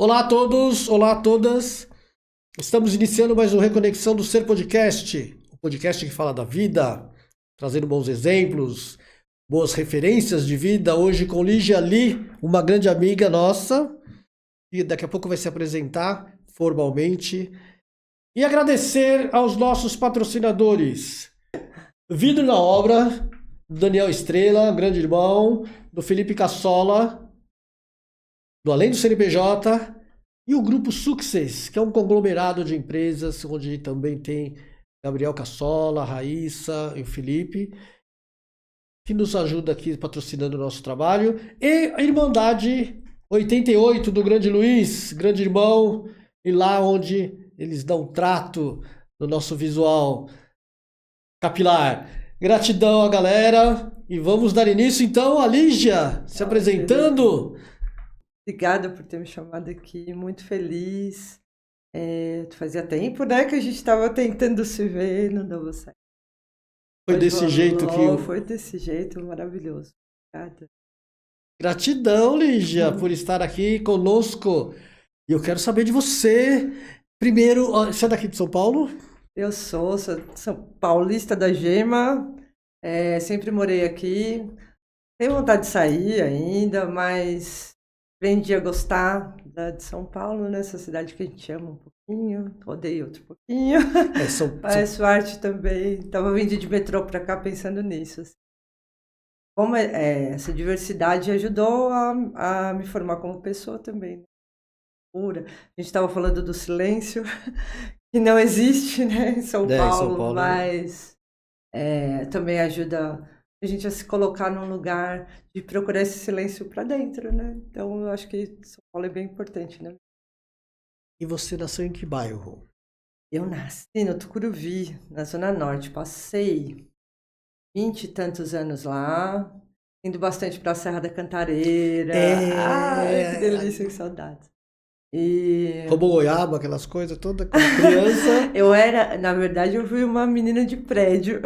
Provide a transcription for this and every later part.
Olá a todos, olá a todas. Estamos iniciando mais um Reconexão do Ser Podcast, o podcast que fala da vida, trazendo bons exemplos, boas referências de vida. Hoje com Lígia Lee, uma grande amiga nossa, e daqui a pouco vai se apresentar formalmente. E agradecer aos nossos patrocinadores. Vidro na Obra, do Daniel Estrela, grande irmão, do Felipe Cassola, do Além do CNPJ, e o Grupo Success, que é um conglomerado de empresas, onde também tem Gabriel Cassola, Raíssa e o Felipe, que nos ajuda aqui patrocinando o nosso trabalho. E a Irmandade 88 do Grande Luiz, grande irmão, e lá onde eles dão trato no nosso visual capilar. Gratidão à galera e vamos dar início então a Lígia se apresentando. Obrigada por ter me chamado aqui, muito feliz. Fazia tempo, né, que a gente estava tentando se ver, não dava certo. Foi desse jeito que... Foi desse jeito, maravilhoso. Obrigada. Gratidão, Lígia, por estar aqui conosco. E eu quero saber de você. Primeiro, você é daqui de São Paulo? Eu sou paulista da Gema, sempre morei aqui. Tenho vontade de sair ainda, mas aprendi a gostar de São Paulo, né? Essa cidade que a gente ama um pouquinho, odeio outro pouquinho. Faz parte também. Estava vindo de metrô para cá pensando nisso. Assim. Como essa diversidade ajudou a me formar como pessoa também. Né? A gente estava falando do silêncio, que não existe, né, em São Paulo, mas também ajuda a gente a se colocar num lugar de procurar esse silêncio para dentro, né? Então, eu acho que São Paulo é bem importante, né? E você nasceu em que bairro? Eu nasci no Tucuruvi, na Zona Norte. Passei 20 e tantos anos lá, indo bastante para a Serra da Cantareira. Ai, que delícia, que saudade. Roubou goiaba, aquelas coisas todas, como criança. Na verdade, eu fui uma menina de prédio.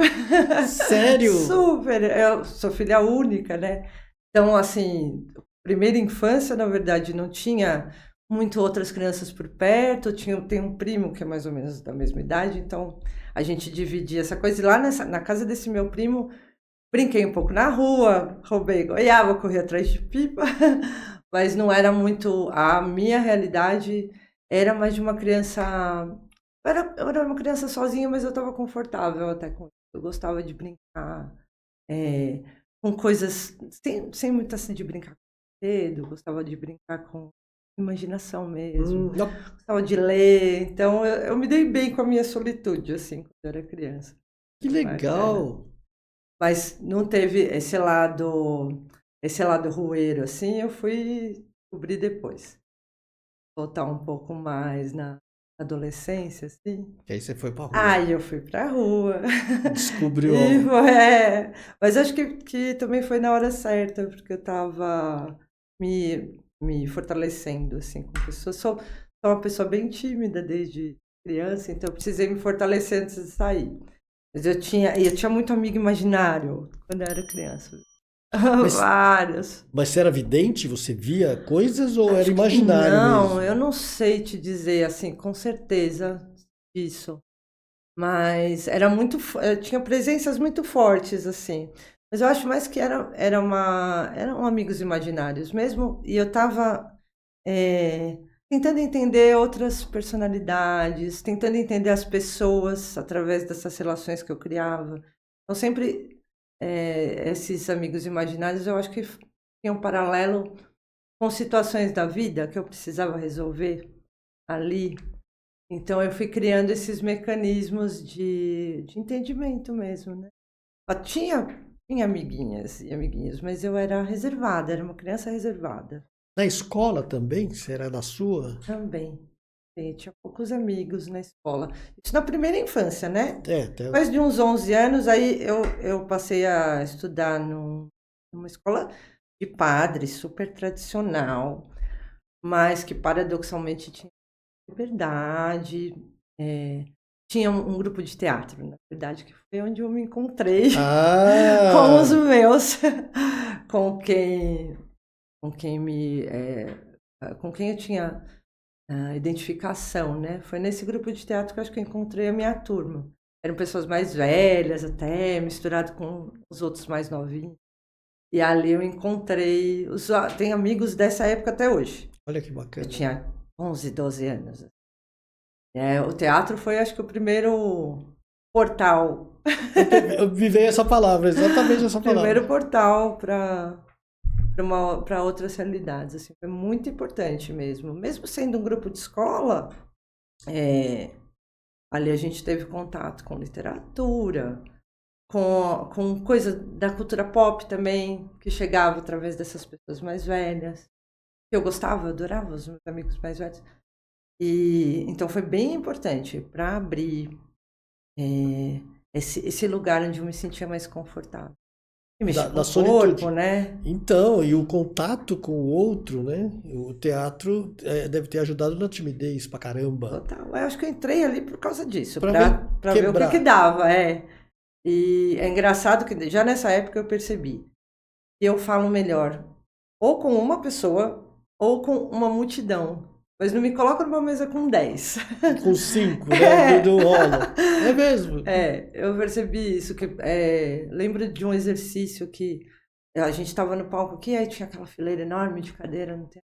Sério? Super! Eu sou filha única, né? Então, assim, primeira infância, na verdade, não tinha muito outras crianças por perto. Tem um primo que é mais ou menos da mesma idade, então a gente dividia essa coisa. E lá na casa desse meu primo, brinquei um pouco na rua, roubei goiaba, corri atrás de pipa. Mas não era muito... A minha realidade era mais de uma criança... Eu era uma criança sozinha, mas eu estava confortável até com isso. Eu gostava de brincar com coisas... Sem muito assim de brincar com cedo. Gostava de brincar com imaginação mesmo. Gostava de ler. Então, eu me dei bem com a minha solitude, assim, quando eu era criança. Que legal! Mas não teve esse lado rueiro, assim, eu fui descobrir depois. Voltar um pouco mais na adolescência, assim. E aí você foi pra rua. Aí eu fui pra rua. Descobriu. Mas acho que também foi na hora certa, porque eu tava me fortalecendo, assim, com pessoas. Sou uma pessoa bem tímida desde criança, então eu precisei me fortalecer antes de sair. Mas eu tinha muito amigo imaginário quando eu era criança. Vários. Mas você era vidente? Você via coisas ou era imaginário mesmo? Não, eu não sei te dizer assim, com certeza disso. Mas tinha presenças muito fortes, assim. Mas eu acho mais que eram amigos imaginários mesmo. E eu estava tentando entender outras personalidades, tentando entender as pessoas através dessas relações que eu criava. Então, sempre esses amigos imaginários, eu acho que tinham um paralelo com situações da vida que eu precisava resolver ali. Então, eu fui criando esses mecanismos de entendimento mesmo, né? Eu tinha amiguinhas e amiguinhos, mas eu era reservada, era uma criança reservada. Na escola também? Você era da sua? Também. Eu tinha poucos amigos na escola. Isso na primeira infância, né? Até... Depois de uns 11 anos, aí eu passei a estudar numa escola de padres, super tradicional, mas que paradoxalmente tinha liberdade. Tinha um grupo de teatro, na verdade, que foi onde eu me encontrei com os meus, com quem eu tinha identificação, né? Foi nesse grupo de teatro que eu acho que eu encontrei a minha turma. Eram pessoas mais velhas até, misturado com os outros mais novinhos. E ali eu encontrei... Tenho amigos dessa época até hoje. Olha que bacana. Eu tinha 11, 12 anos. O teatro foi, acho que, o primeiro portal. Eu vivei essa palavra, exatamente essa palavra. Primeiro portal para outras realidades. Assim, foi muito importante mesmo. Mesmo sendo um grupo de escola, ali a gente teve contato com literatura, com coisa da cultura pop também, que chegava através dessas pessoas mais velhas. Eu gostava, eu adorava os meus amigos mais velhos. E então foi bem importante para abrir esse lugar onde eu me sentia mais confortável. E mexer com o corpo, né? Então, e o contato com o outro, né? O teatro deve ter ajudado na timidez pra caramba. Total. Eu acho que eu entrei ali por causa disso, Pra ver o que dava, E é engraçado que já nessa época eu percebi que eu falo melhor ou com uma pessoa ou com uma multidão. Mas não me coloca numa mesa com 10. Com 5, né? Não rola. É mesmo. Eu percebi isso. Lembro de um exercício que a gente estava no palco aqui, aí tinha aquela fileira enorme de cadeira no teatro.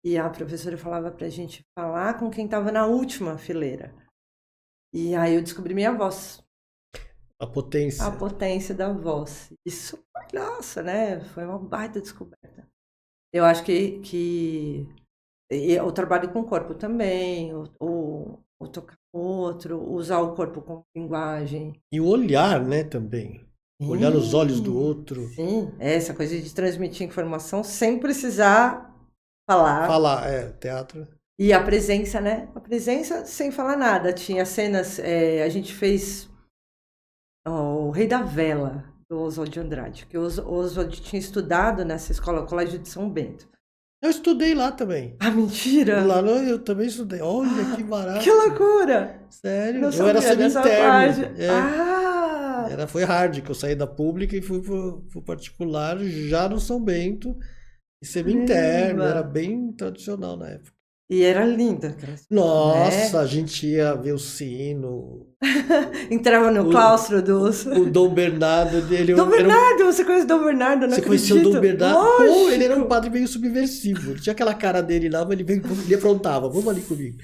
E a professora falava pra gente falar com quem estava na última fileira. E aí eu descobri minha voz. A potência. A potência da voz. Isso, nossa, né? Foi uma baita descoberta. Eu acho que eu trabalho com o corpo também, o tocar o outro, usar o corpo como linguagem. E o olhar, né, também. Olhar nos olhos do outro. Sim, essa coisa de transmitir informação sem precisar falar. Teatro. E a presença, né? A presença sem falar nada. Tinha cenas, a gente fez o Rei da Vela, do Oswald de Andrade, que o Oswald tinha estudado nessa escola, o Colégio de São Bento. Eu estudei lá também. Ah, mentira! Lá eu também estudei. Olha que barato. Que loucura! Sério? Eu era semi-interno. Foi hard, que eu saí da pública e fui pro particular já no São Bento. E semi-interno, era bem tradicional na época. E era linda. Nossa, a gente ia ver o sino. Entrava no claustro dos... O Dom Bernardo dele. Dom Bernardo, você conhece o Dom Bernardo? Não você acredito. Conheceu o Dom Bernardo? Lógico. Pô, ele era um padre meio subversivo. Ele tinha aquela cara dele lá, mas ele aprontava. Vamos ali comigo.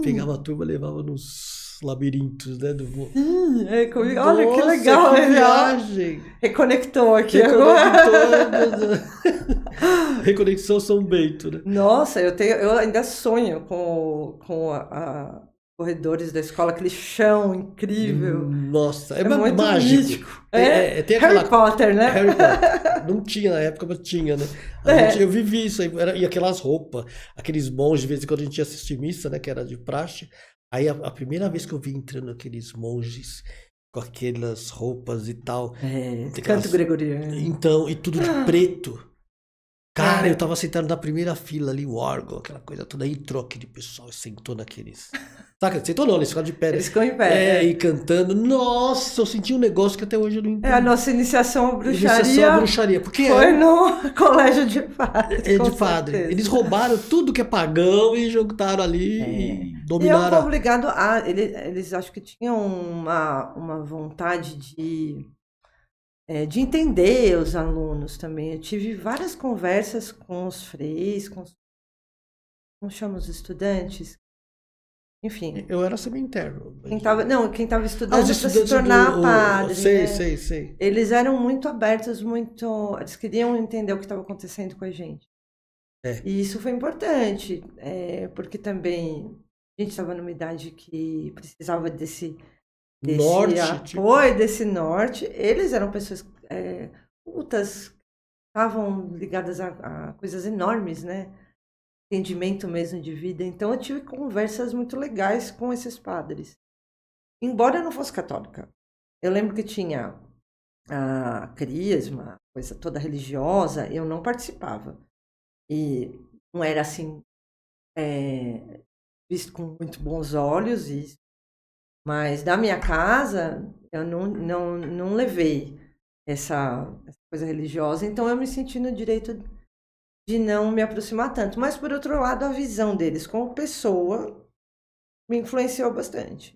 Pegava a turma, levava nos labirintos, né? Comigo. Olha que legal. Que viagem. Reconectou aqui agora. Reconexão São Bento, né? Nossa, eu ainda sonho com a corredores da escola, aquele chão incrível. Nossa, é muito mágico. Místico. Tem Harry Potter, né? Harry Potter. Não tinha na época, mas tinha, né? Eu vivi isso aí. E aquelas roupas, aqueles monges, de vez em quando a gente ia assistir missa, né? Que era de praxe. Aí a primeira vez que eu vi entrando aqueles monges com aquelas roupas e tal. Canto gregoriano. Então, e tudo de preto. Cara, eu tava sentado na primeira fila ali, o órgão, aquela coisa toda. Aí entrou aquele pessoal e sentou naqueles... Saca? Sentou não, eles ficaram de pé. Eles ficam em pé. E cantando. Nossa, eu senti um negócio que até hoje eu não entendo. A nossa iniciação à bruxaria. Porque foi no colégio de padres. De padre. Eles roubaram tudo que é pagão e juntaram ali e dominaram. E é um povo ligado a... Eles acho que tinham uma vontade de entender os alunos também. Eu tive várias conversas com os freis, como chama os estudantes? Enfim. Eu era semi-interno. Quem estava estudando para se tornar padre. Sei. Eles eram muito abertos, eles queriam entender o que estava acontecendo com a gente. E isso foi importante, porque também a gente estava numa idade que precisava desse apoio, desse norte. Eles eram pessoas cultas, estavam ligadas a coisas enormes, né? Entendimento mesmo de vida. Então eu tive conversas muito legais com esses padres. Embora eu não fosse católica. Eu lembro que tinha a crisma, coisa toda religiosa, eu não participava. E não era assim visto com muito bons olhos, mas da minha casa eu não levei essa coisa religiosa, então eu me senti no direito de não me aproximar tanto. Mas, por outro lado, a visão deles como pessoa me influenciou bastante.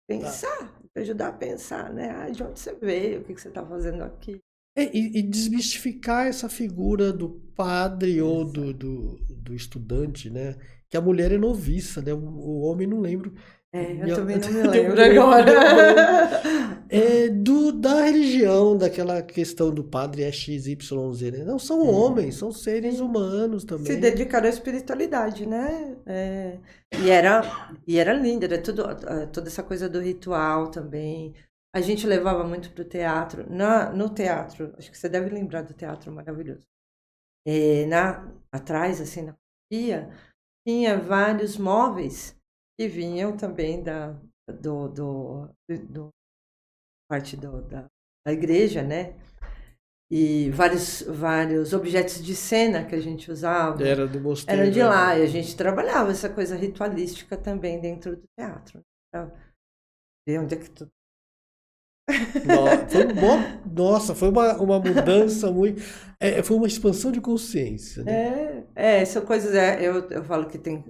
Pensar, me ajudar a pensar, né? Ah, de onde você veio, o que você está fazendo aqui. E desmistificar essa figura do padre ou do estudante, né? Que a mulher é noviça, né? O homem não lembro. Eu também não me Deu- lembro deu- agora. da religião, daquela questão do padre é XYZ, né? Não são homens, são seres humanos Se também. dedicaram à espiritualidade, né? E era lindo, era toda essa coisa do ritual também. A gente levava muito para o teatro. No teatro, acho que você deve lembrar do teatro maravilhoso. Atrás, assim, na pia, tinha vários móveis que vinham também do parte da igreja, né? E vários objetos de cena que a gente usava Era do mosteiro. eram de lá. E a gente trabalhava essa coisa ritualística também dentro do teatro. Pra ver onde é que tudo. Nossa, foi uma mudança muito. Foi uma expansão de consciência, né? São coisas. Eu falo que tem.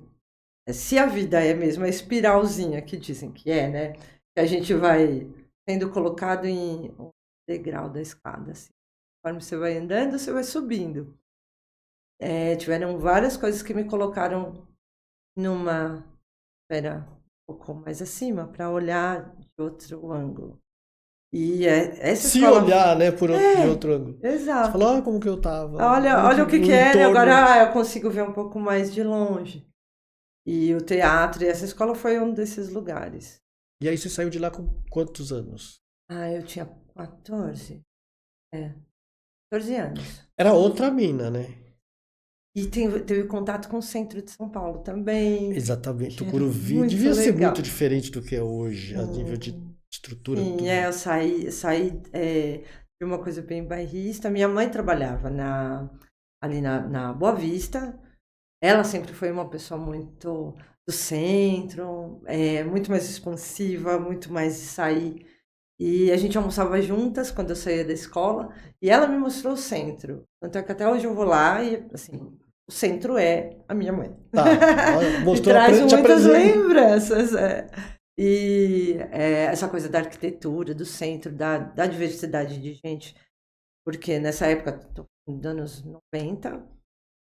Se a vida é mesmo a espiralzinha que dizem que é, né? Que a gente vai sendo colocado em um degrau da escada. Assim. Conforme você vai andando, você vai subindo. Tiveram várias coisas que me colocaram numa esfera um pouco mais acima, para olhar de outro ângulo. E essa Se escola... olhar, né, de outro ângulo. Você Exato. falou, olha como que eu tava. Olha o que era, e entorno. agora eu consigo ver um pouco mais de longe. E o teatro, e essa escola foi um desses lugares. E aí você saiu de lá com quantos anos? Eu tinha 14. 14 anos. Era outra mina, né? E teve contato com o centro de São Paulo também. Exatamente. Que era Tucuruvi muito devia ser legal. muito diferente do que é hoje, a nível de estrutura. Sim, tudo. eu saí de uma coisa bem bairrista. Minha mãe trabalhava ali na Boa Vista. Ela sempre foi uma pessoa muito do centro, muito mais expansiva, muito mais de sair. E a gente almoçava juntas quando eu saía da escola. E ela me mostrou o centro. Tanto é que até hoje eu vou lá e, assim, o centro é a minha mãe. Tá, olha, E mostrou traz te muitas apresenta. lembranças. E essa coisa da arquitetura, do centro, da diversidade de gente. Porque nessa época, dos anos 90,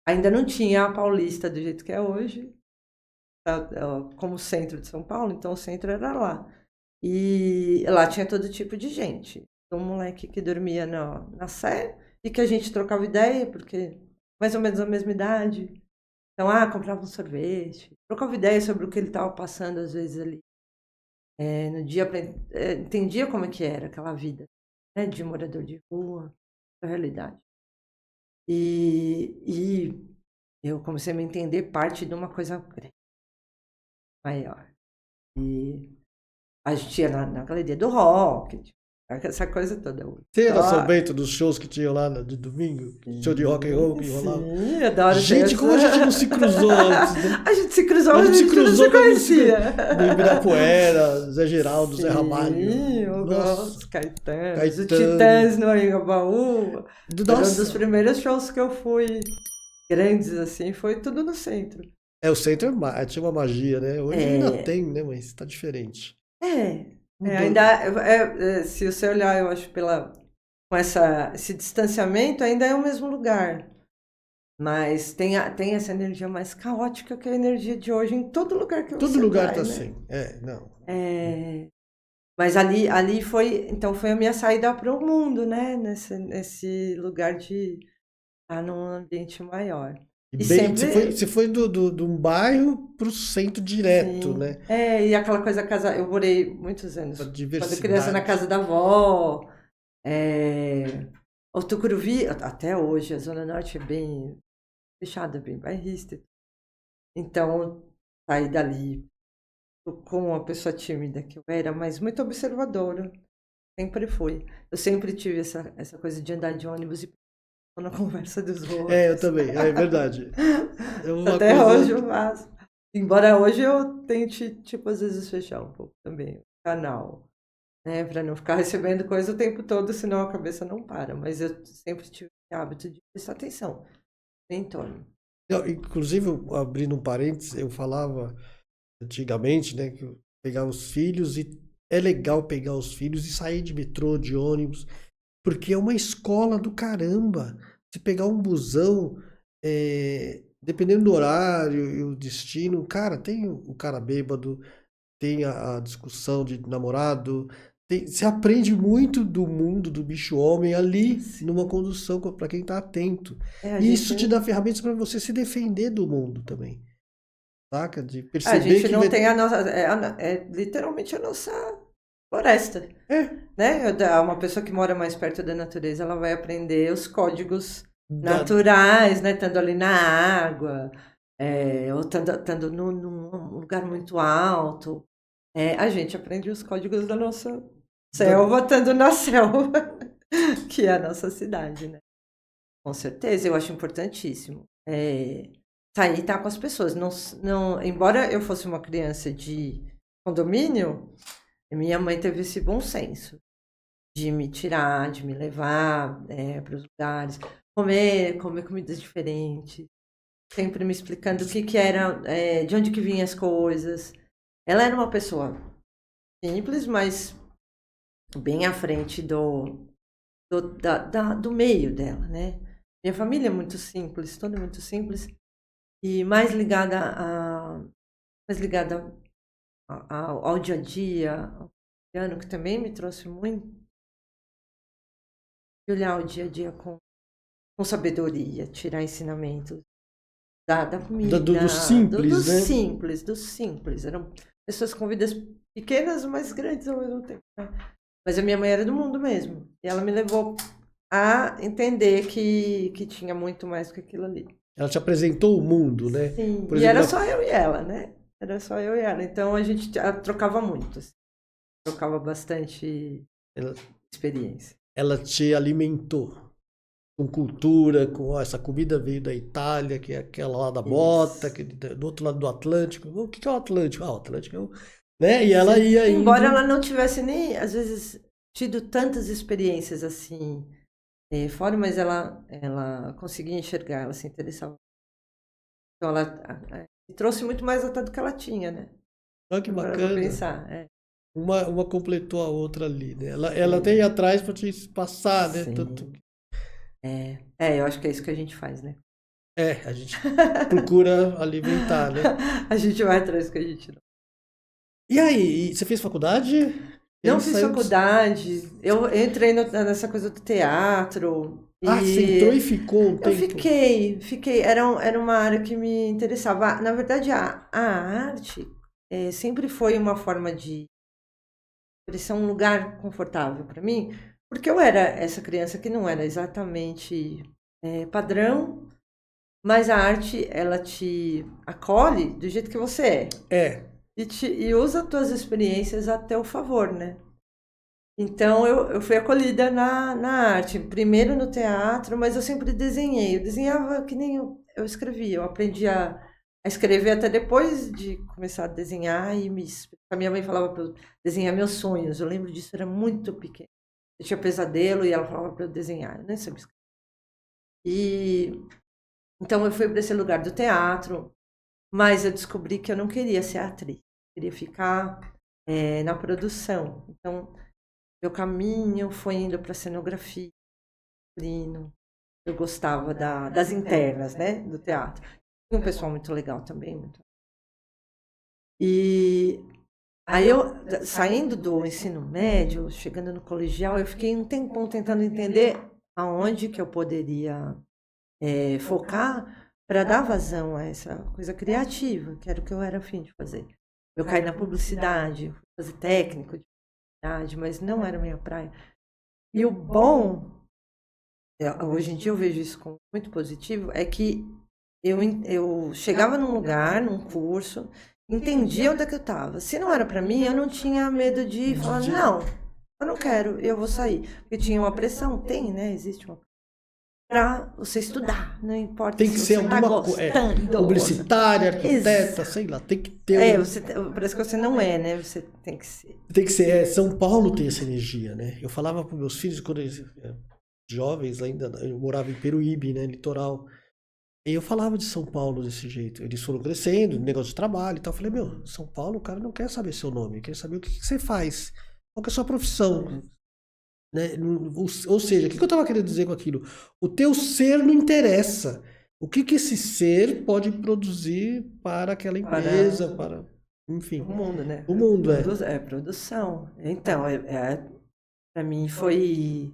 ainda não tinha a Paulista do jeito que é hoje, como centro de São Paulo, então o centro era lá. E lá tinha todo tipo de gente. Um moleque que dormia na Sé e que a gente trocava ideia, porque mais ou menos a mesma idade. Então, comprava um sorvete, trocava ideia sobre o que ele estava passando, às vezes, ali. No dia, entendia como é que era aquela vida, né, de morador de rua, a realidade. E eu comecei a me entender parte de uma coisa maior. E a gente ia na galeria do rock, essa coisa toda. Você era São Bento dos shows que tinham lá de domingo? Show de rock and roll que rolava? Sim, adoro. Gente, como a gente não se cruzou antes, né? A gente se cruzou, mas a gente não se conhecia. No Ibirapuera, Zé Geraldo, Zé Ramalho. Sim, eu gosto. Caetano. Os Titãs no Anhangabaú. Um Nossa. dos primeiros shows que eu fui grandes, assim, foi tudo no centro. O centro tinha uma magia, né? Hoje ainda tem, né? Mas tá diferente. Ainda, se você olhar, eu acho, com esse distanciamento, ainda é o mesmo lugar. Mas tem essa energia mais caótica que a energia de hoje em todo lugar que você vai. Todo lugar tá né? assim. Não. Mas ali foi a minha saída para o mundo, né? Nesse lugar de estar num ambiente maior. E sempre... Você foi de um bairro pro centro direto, Sim. né? E aquela coisa casa. Eu morei muitos anos. A Quando diversidade. criança na casa da avó. O Tucuruvi, até hoje, a Zona Norte é bem fechada, bem bairrista. Então, saí dali com uma pessoa tímida que eu era, mas muito observadora. Sempre fui. Eu sempre tive essa coisa de andar de ônibus e na conversa dos outros. Eu também, é verdade. Até hoje eu faço. Embora hoje eu tente, às vezes fechar um pouco também o canal, né? Pra não ficar recebendo coisa o tempo todo, senão a cabeça não para. Mas eu sempre tive o hábito de prestar atenção. entorno. Inclusive, abrindo um parênteses, eu falava antigamente, né, que eu pegava os filhos e é legal pegar os filhos e sair de metrô, de ônibus, porque é uma escola do caramba. Se pegar um busão, dependendo do horário e o destino, cara, tem o cara bêbado, tem a discussão de namorado, você aprende muito do mundo do bicho-homem ali numa condução para quem tá atento. A E isso gente, te dá ferramentas para você se defender do mundo também. Saca? De a perceber gente que não tem a nossa. É literalmente a nossa floresta. Né? Uma pessoa que mora mais perto da natureza, ela vai aprender os códigos naturais, né? Estando ali na água, ou estando num lugar muito alto. A gente aprende os códigos da nossa selva, estando na selva, que é a nossa cidade, né? Com certeza, eu acho importantíssimo. Sair e estar com as pessoas. Não, embora eu fosse uma criança de condomínio, minha mãe teve esse bom senso de me tirar, de me levar para os lugares, comer comidas diferentes, sempre me explicando o que era, de onde que vinham as coisas. Ela era uma pessoa simples, mas bem à frente do meio dela, né? Minha família é muito simples, toda muito simples, e mais ligada ao dia a dia, ao cotidiano, que também me trouxe muito de olhar o dia a dia com sabedoria, tirar ensinamentos da comida, do simples, né? Do simples. Eram pessoas com vidas pequenas, mas grandes ao mesmo tempo. Né? Mas a minha mãe era do mundo mesmo. E ela me levou a entender que tinha muito mais do que aquilo ali. Ela te apresentou o mundo, né? Sim, por exemplo, era só eu e ela, né? Era só eu e ela. Então a gente trocava muito. Assim. Trocava bastante experiência. Ela te alimentou com cultura, com essa comida veio da Itália, que é aquela lá da bota, do outro lado do Atlântico. O que é o Atlântico? O Atlântico é o... Né? E ela ia indo... Embora ela não tivesse nem, às vezes, tido tantas experiências assim fora, mas ela conseguia enxergar, ela se interessava. Então ela trouxe muito mais até do que ela tinha, né? Olha que bacana. Pensar, Uma completou a outra ali, né? Ela tem atrás para te passar, né? Tanto... eu acho que é isso que a gente faz, né? A gente procura alimentar, né? A gente vai atrás do que a gente não. E aí, você fez faculdade? Não fiz faculdade. Eu entrei nessa coisa do teatro. Você entrou e ficou um tempo? Eu fiquei. Era uma área que me interessava. Na verdade, a arte sempre foi uma forma de expressão, um lugar confortável para mim, porque eu era essa criança que não era exatamente padrão, mas a arte, ela te acolhe do jeito que você é. E usa as tuas experiências a teu favor, né? Então, eu fui acolhida na arte. Primeiro no teatro, mas eu sempre desenhei. Eu desenhava que nem eu escrevia. Eu aprendi a escrever até depois de começar a desenhar. E a minha mãe falava para eu desenhar meus sonhos. Eu lembro disso, era muito pequeno. Eu tinha pesadelo e ela falava para eu desenhar. Eu nem sabia escrever. Então, eu fui para esse lugar do teatro. Mas eu descobri que eu não queria ser atriz. Eu queria ficar na produção. Então, meu caminho foi indo para cenografia. Eu gostava das internas, né, do teatro. Tinha um pessoal muito legal também. E aí eu, saindo do ensino médio, chegando no colegial, eu fiquei um tempão tentando entender aonde que eu poderia focar para dar vazão a essa coisa criativa, que era o que eu era afim de fazer. Eu caí na publicidade, fazer técnico de publicidade, mas não era minha praia. E o bom, hoje em dia eu vejo isso como muito positivo, é que eu chegava num lugar, num curso, entendia onde é que eu estava. Se não era para mim, eu não tinha medo de falar, não, eu não quero, eu vou sair. Porque tinha uma pressão, né? Existe uma para você estudar, não importa tem que se ser você alguma coisa publicitária, arquiteta, sei lá, tem que ter. Parece que você não é, né? Você tem que ser. Tem que ser. São Paulo tem essa energia, né? Eu falava para meus filhos quando eles jovens ainda, eu morava em Peruíbe, né, litoral. E eu falava de São Paulo desse jeito. Eles foram crescendo, negócio de trabalho e tal. Eu falei, meu, São Paulo, o cara não quer saber seu nome, quer saber o que você faz. Qual que é a sua profissão? Né? Ou seja, o que eu tava querendo dizer com aquilo? O teu ser não interessa. O que esse ser pode produzir para aquela empresa, para... Enfim. O mundo, né? O mundo, É produção. Então, para mim foi...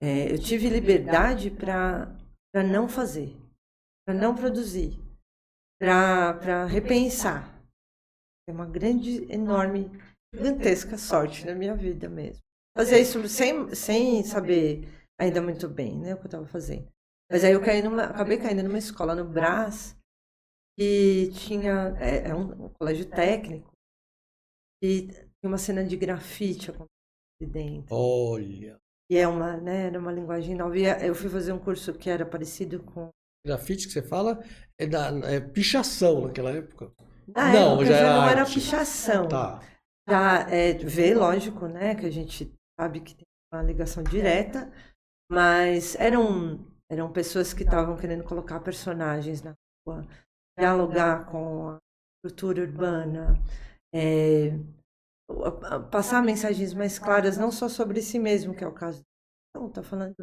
eu tive liberdade para não fazer, para não produzir, para repensar. É uma grande, enorme, gigantesca sorte na minha vida mesmo. Fazer isso sem saber ainda muito bem, né, o que eu estava fazendo. Mas aí eu acabei caindo numa escola no Brás, que tinha um colégio técnico, e tinha uma cena de grafite acontecendo dentro. Olha. E era uma linguagem nova. E eu fui fazer um curso que era parecido com... Grafite que você fala é pichação naquela época. Na Não, época já não era arte. pichação. Tá. Já vê, lógico, né, que a gente sabe que tem uma ligação direta, mas eram pessoas que estavam querendo colocar personagens na rua, dialogar com a cultura urbana, passar mensagens mais claras, não só sobre si mesmo, que é o caso. Não, está falando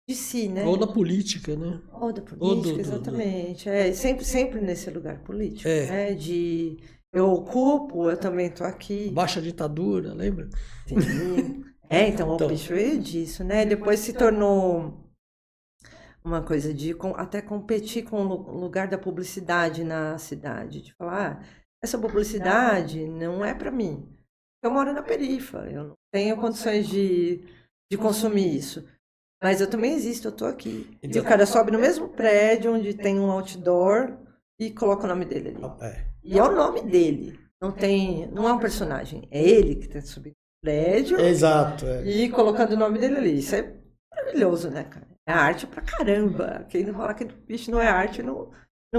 de si, né? Ou da política, né? Ou da política, exatamente. Sempre nesse lugar político, né? De eu ocupo, eu também estou aqui. Baixa ditadura, lembra? Sim. Então, o bicho veio disso, né? Depois se tornou uma coisa de até competir com o lugar da publicidade na cidade. De falar, essa publicidade não é para mim. Eu moro na periferia, eu não tenho condições de consumir isso. Mas eu também existo, eu tô aqui. E o cara sobe no mesmo prédio onde tem um outdoor e coloca o nome dele ali. E é o nome dele. Não é um personagem. É ele que tem que subir no prédio. Exato. E colocando o nome dele ali. Isso é maravilhoso, né, cara? É arte pra caramba. Quem não fala que bicho não é arte não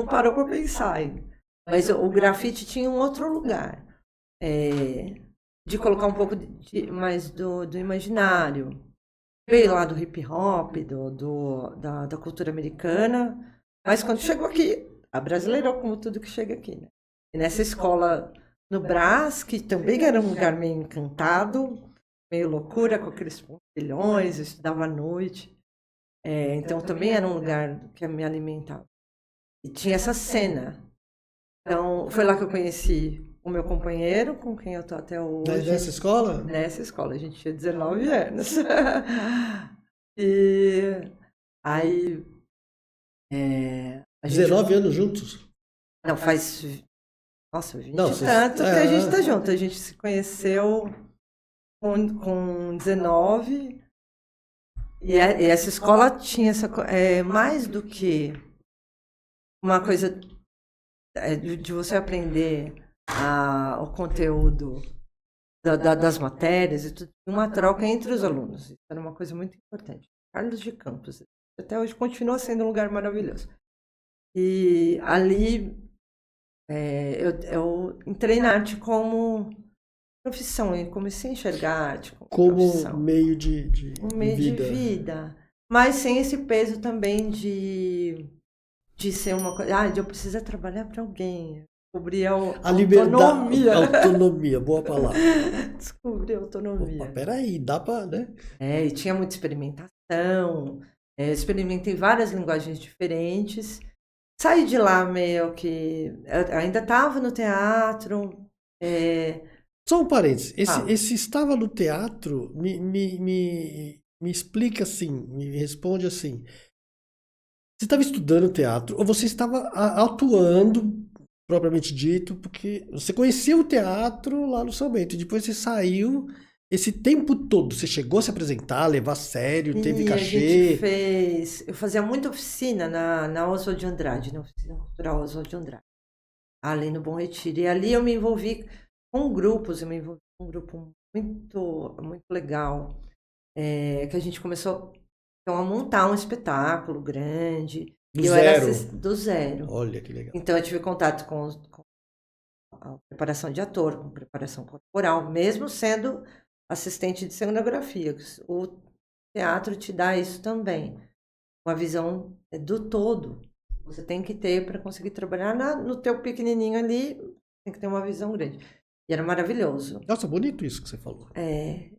parou pra pensar. Mas o grafite tinha um outro lugar. De colocar um pouco mais do imaginário. Veio lá do hip hop, da cultura americana, mas quando chegou aqui, abrasileirou como tudo que chega aqui, né? E nessa escola no Brás, que também era um lugar meio encantado, meio loucura, com aqueles pontilhões, eu estudava à noite. Então também era um lugar que me alimentava. E tinha essa cena. Então foi lá que eu conheci o meu companheiro, com quem eu tô até hoje. Nessa escola? Nessa escola, a gente tinha 19 anos. E aí... 19 anos juntos? Não, faz... Nossa, 20 não, e tanto que a gente tá junto. A gente se conheceu com 19. E essa escola tinha mais do que uma coisa de você aprender o conteúdo das matérias e tudo, uma troca entre os alunos. Isso era uma coisa muito importante. Carlos de Campos, até hoje continua sendo um lugar maravilhoso. E ali eu entrei na arte como profissão, e comecei a enxergar a arte como profissão. Meio de vida. Mas sem esse peso também de ser uma coisa, de eu precisar trabalhar para alguém. Descobri a liberdade, autonomia, boa palavra. Descobri a autonomia. Opa, peraí, dá pra, né? E tinha muita experimentação. Experimentei várias linguagens diferentes. Saí de lá meio que... Eu ainda estava no teatro. Só um parênteses. Esse estava no teatro, me explica assim, me responde assim. Você estava estudando teatro ou você estava atuando, propriamente dito, porque você conhecia o teatro lá no São Bento e depois você saiu esse tempo todo. Você chegou a se apresentar, levar a sério, teve cachê? Eu fazia muita oficina na Oswald de Andrade, na Oficina Cultural Oswald de Andrade, ali no Bom Retiro. E ali eu me envolvi com grupos, eu me envolvi com um grupo muito, muito legal, que a gente começou a montar um espetáculo grande. Do zero. Olha que legal. Então eu tive contato com a preparação de ator, com preparação corporal, mesmo sendo assistente de cenografia. O teatro te dá isso também, uma visão do todo. Você tem que ter, para conseguir trabalhar no teu pequenininho ali, tem que ter uma visão grande. E era maravilhoso. Nossa, bonito isso que você falou. É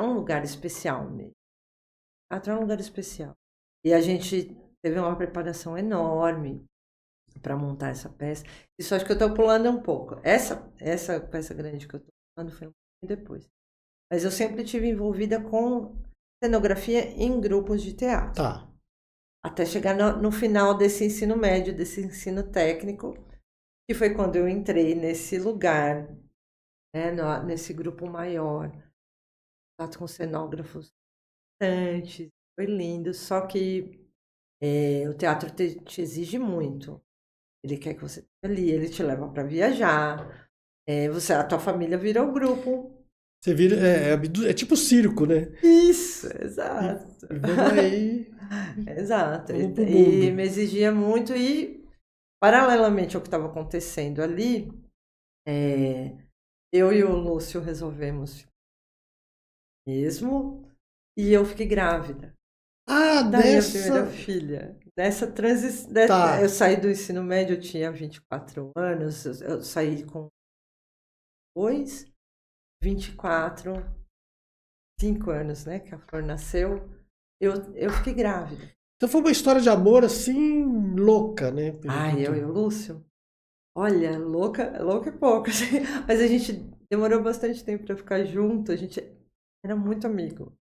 um lugar especial mesmo. Teatro é um lugar especial. E a gente teve uma preparação enorme para montar essa peça. Isso acho que eu estou pulando um pouco. Essa peça grande que eu estou pulando foi um pouquinho depois. Mas eu sempre estive envolvida com cenografia em grupos de teatro. Tá. Até chegar no final desse ensino médio, desse ensino técnico, que foi quando eu entrei nesse lugar, né, nesse grupo maior, com cenógrafos antes, foi lindo, só que o teatro te exige muito. Ele quer que você esteja ali, ele te leva para viajar, a tua família vira o grupo. Você vira, é tipo circo, né? Isso, exato. E vamos aí. Exato. Vamos pro E mundo. me exigia muito e, paralelamente ao que estava acontecendo ali, eu e o Lúcio resolvemos mesmo, e eu fiquei grávida. Ah, Da minha dessa. primeira filha. Nessa transição. Tá. Eu saí do ensino médio, eu tinha 24 anos, eu saí com 24, 5 anos, né? Que a Flor nasceu. Eu fiquei grávida. Então foi uma história de amor assim, louca, né? Eu e o Lúcio. Olha, louca é pouco, assim. Mas a gente demorou bastante tempo para ficar junto, a gente era muito amigo.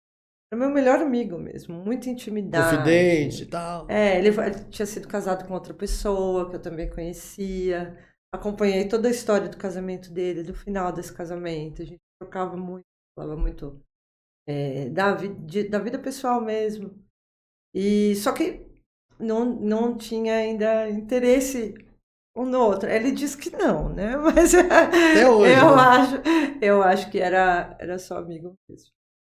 Era meu melhor amigo mesmo, muita intimidade. Confidente e tal. Ele tinha sido casado com outra pessoa que eu também conhecia. Acompanhei toda a história do casamento dele, do final desse casamento. A gente trocava muito, falava muito da vida pessoal mesmo. E só que não tinha ainda interesse um no outro. Ele disse que não, né? Mas Até hoje, eu acho que era só amigo mesmo.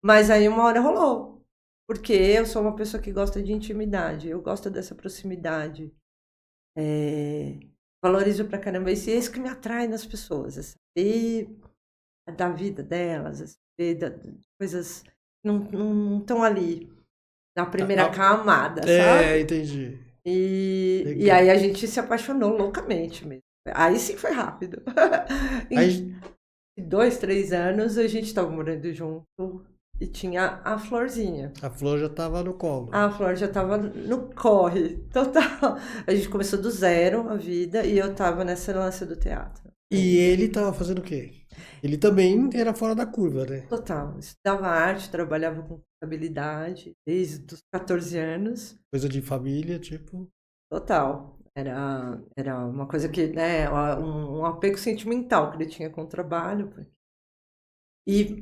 Mas aí uma hora rolou. Porque eu sou uma pessoa que gosta de intimidade. Eu gosto dessa proximidade. Valorizo pra caramba. E é isso que me atrai nas pessoas. É saber da vida delas. É saber de coisas que não estão ali na primeira camada, sabe? Entendi. E aí a gente se apaixonou loucamente mesmo. Aí sim foi rápido. Aí, Em 2, 3 anos a gente estava morando junto e tinha a Florzinha. a Flor já tava no colo. A Flor já estava no corre total. A gente começou do zero a vida e eu estava nessa lance do teatro. E ele tava fazendo o quê? Ele também era fora da curva, né? Total. Estudava arte, trabalhava com contabilidade desde os 14 anos. Coisa de família, tipo. Total. Era uma coisa que, né, um apego sentimental que ele tinha com o trabalho.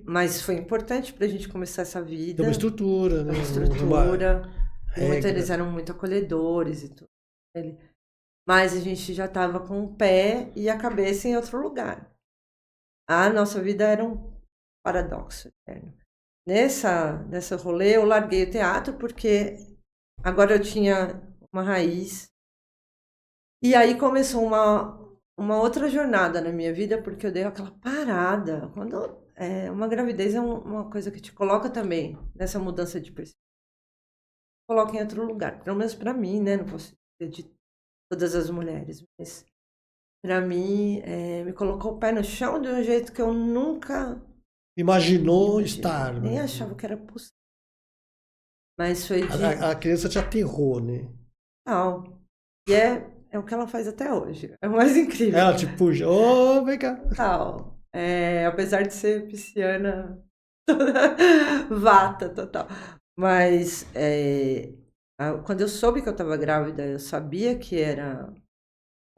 Mas foi importante para a gente começar essa vida. Tem uma estrutura, né? Uma estrutura. Regra. Eles eram muito acolhedores e tudo. Mas a gente já estava com o pé e a cabeça em outro lugar. A nossa vida era um paradoxo eterno. Nessa rolê, eu larguei o teatro porque agora eu tinha uma raiz. E aí começou uma outra jornada na minha vida, porque eu dei aquela parada. Uma gravidez é uma coisa que te coloca também nessa mudança de perspectiva. Coloca em outro lugar. Pelo menos para mim, né? Não posso dizer de todas as mulheres, mas para mim me colocou o pé no chão de um jeito que eu nunca Imaginou estar. nem né? achava que era possível. Mas foi A criança te aterrou, né? Não. E é o que ela faz até hoje. É o mais incrível. Ela te puxa. Ô, vem cá. Total. Apesar de ser pisciana, vata, total. Mas quando eu soube que eu estava grávida, eu sabia que era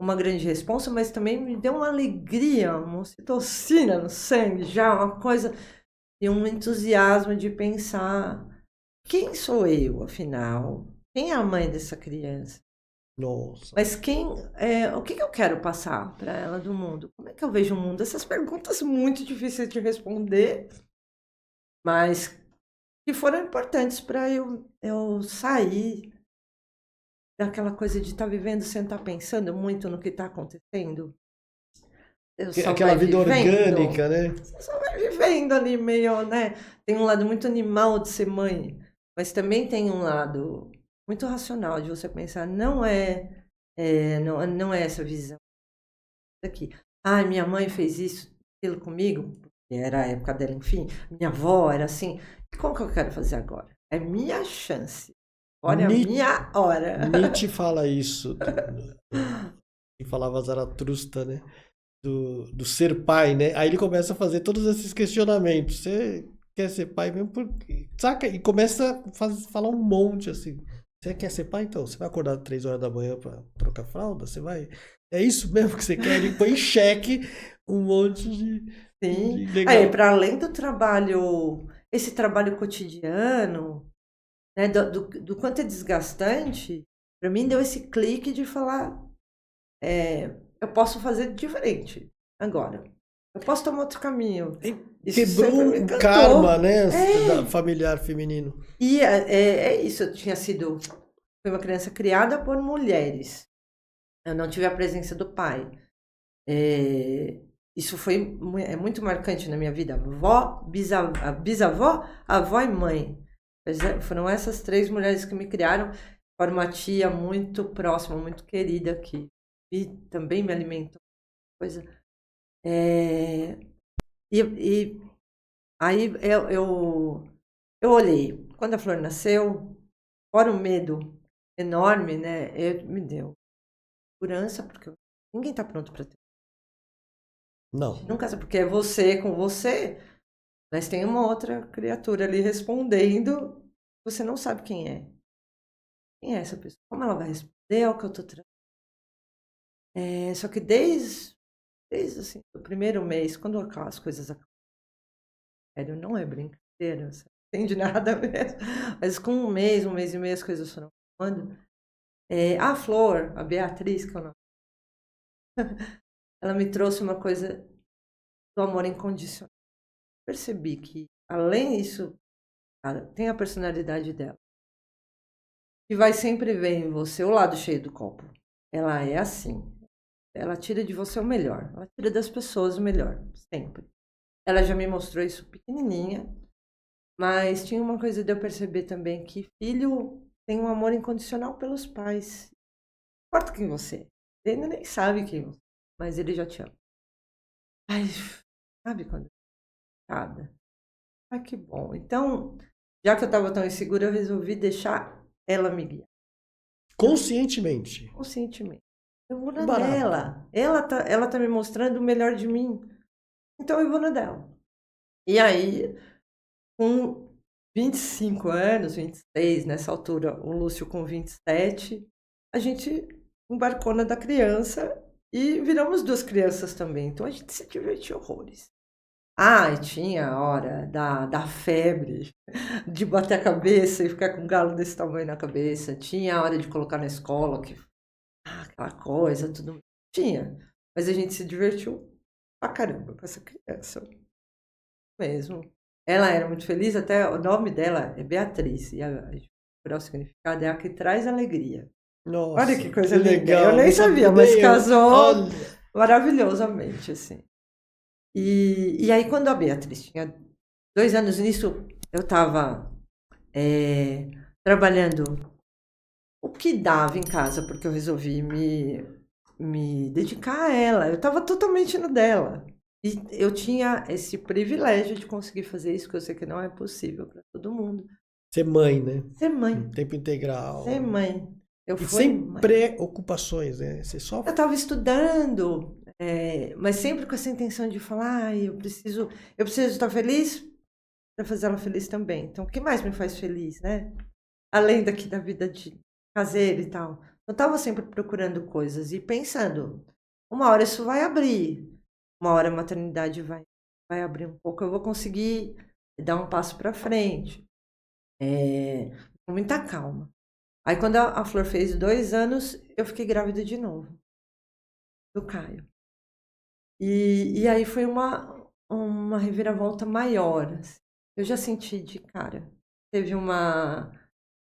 uma grande responsa, mas também me deu uma alegria, uma ocitocina no sangue, já uma coisa e um entusiasmo de pensar quem sou eu, afinal? Quem é a mãe dessa criança? Nossa. Mas o que eu quero passar para ela do mundo? Como é que eu vejo o mundo? Essas perguntas muito difíceis de responder, mas que foram importantes para eu sair daquela coisa de estar vivendo sem estar pensando muito no que está acontecendo. Aquela vida orgânica, né? Você só vai vivendo ali meio, né? Tem um lado muito animal de ser mãe, mas também tem um lado muito racional de você pensar, não é essa visão daqui. Ah, minha mãe fez isso, aquilo comigo, era a época dela, enfim, minha avó era assim. Como que eu quero fazer agora? É minha chance. Olha, a minha hora. Nietzsche fala isso. Quem falava Zaratustra, né? Do ser pai, né? Aí ele começa a fazer todos esses questionamentos. Você quer ser pai mesmo? Saca? E começa a falar um monte assim. Você quer ser pai? Então, você vai acordar 3 horas da manhã pra trocar fralda? Você vai. É isso mesmo que você quer? Ele põe em xeque um monte de. Sim. Legal. Aí, para além do trabalho, esse trabalho cotidiano, né, do quanto é desgastante, para mim deu esse clique de falar, eu posso fazer diferente agora. Eu posso tomar outro caminho. Isso sempre Quebrou me o encantou. karma, né? Familiar feminino. E é isso, fui uma criança criada por mulheres. Eu não tive a presença do pai. Isso é muito marcante na minha vida. Vó, bisavó, avó e mãe. Foram essas 3 mulheres que me criaram. Para uma tia muito próxima, muito querida, que também me alimentou. Coisa. E aí eu olhei. Quando a Flor nasceu, fora o medo enorme, né? Me deu segurança, porque ninguém está pronto para ter. Não. Nunca, porque é você com você, mas tem uma outra criatura ali respondendo, você não sabe quem é. Quem é essa pessoa? Como ela vai responder? É o que eu tô trazendo. Só que desde assim, o primeiro mês, quando as coisas acontecem, não é brincadeira, você não entende nada mesmo. Mas com um mês e meio, as coisas foram falando. A Flor, a Beatriz, que eu não... ela me trouxe uma coisa do amor incondicional. Percebi que, além disso, cara, tem a personalidade dela. E vai sempre ver em você o lado cheio do copo. Ela é assim. Ela tira de você o melhor. Ela tira das pessoas o melhor. Sempre. Ela já me mostrou isso pequenininha. Mas tinha uma coisa de eu perceber também que filho tem um amor incondicional pelos pais. Não importa quem você é. Ele nem sabe quem você é, mas ele já te ama. Ai, sabe quando? Nada. Ai, que bom. Então, já que eu estava tão insegura, eu resolvi deixar ela me guiar. Conscientemente. Conscientemente. Eu vou na dela. Ela tá me mostrando o melhor de mim. Então eu vou na dela. E aí, com 25 anos, 26, nessa altura, o Lúcio com 27, a gente embarcou na da criança e viramos 2 crianças também. Então a gente se divertiu horrores. E tinha a hora da febre, de bater a cabeça e ficar com um galo desse tamanho na cabeça. Tinha a hora de colocar na escola, aquela coisa, tudo. Tinha. Mas a gente se divertiu pra caramba com essa criança. Mesmo. Ela era muito feliz, até o nome dela é Beatriz. E o significado é a que traz alegria. Nossa, olha que coisa que linda. legal. Eu nem sabia, mas casou maravilhosamente, assim. E aí, quando a Beatriz tinha 2 anos nisso, eu estava trabalhando o que dava em casa, porque eu resolvi me dedicar a ela. Eu estava totalmente no dela. E eu tinha esse privilégio de conseguir fazer isso, que eu sei que não é possível para todo mundo. Ser mãe, né? Ser mãe. Tempo integral. Ser mãe. E sem preocupações, né? Você só... Eu estava estudando, mas sempre com essa intenção de falar, eu preciso estar feliz para fazer ela feliz também. Então, o que mais me faz feliz, né? Além da vida de caseira e tal. Eu estava sempre procurando coisas e pensando, uma hora isso vai abrir, uma hora a maternidade vai abrir um pouco, eu vou conseguir dar um passo para frente. Com muita calma. Aí, quando a Flor fez 2 anos, eu fiquei grávida de novo. Do Caio. E aí foi uma reviravolta maior. Assim. Eu já senti de cara. Teve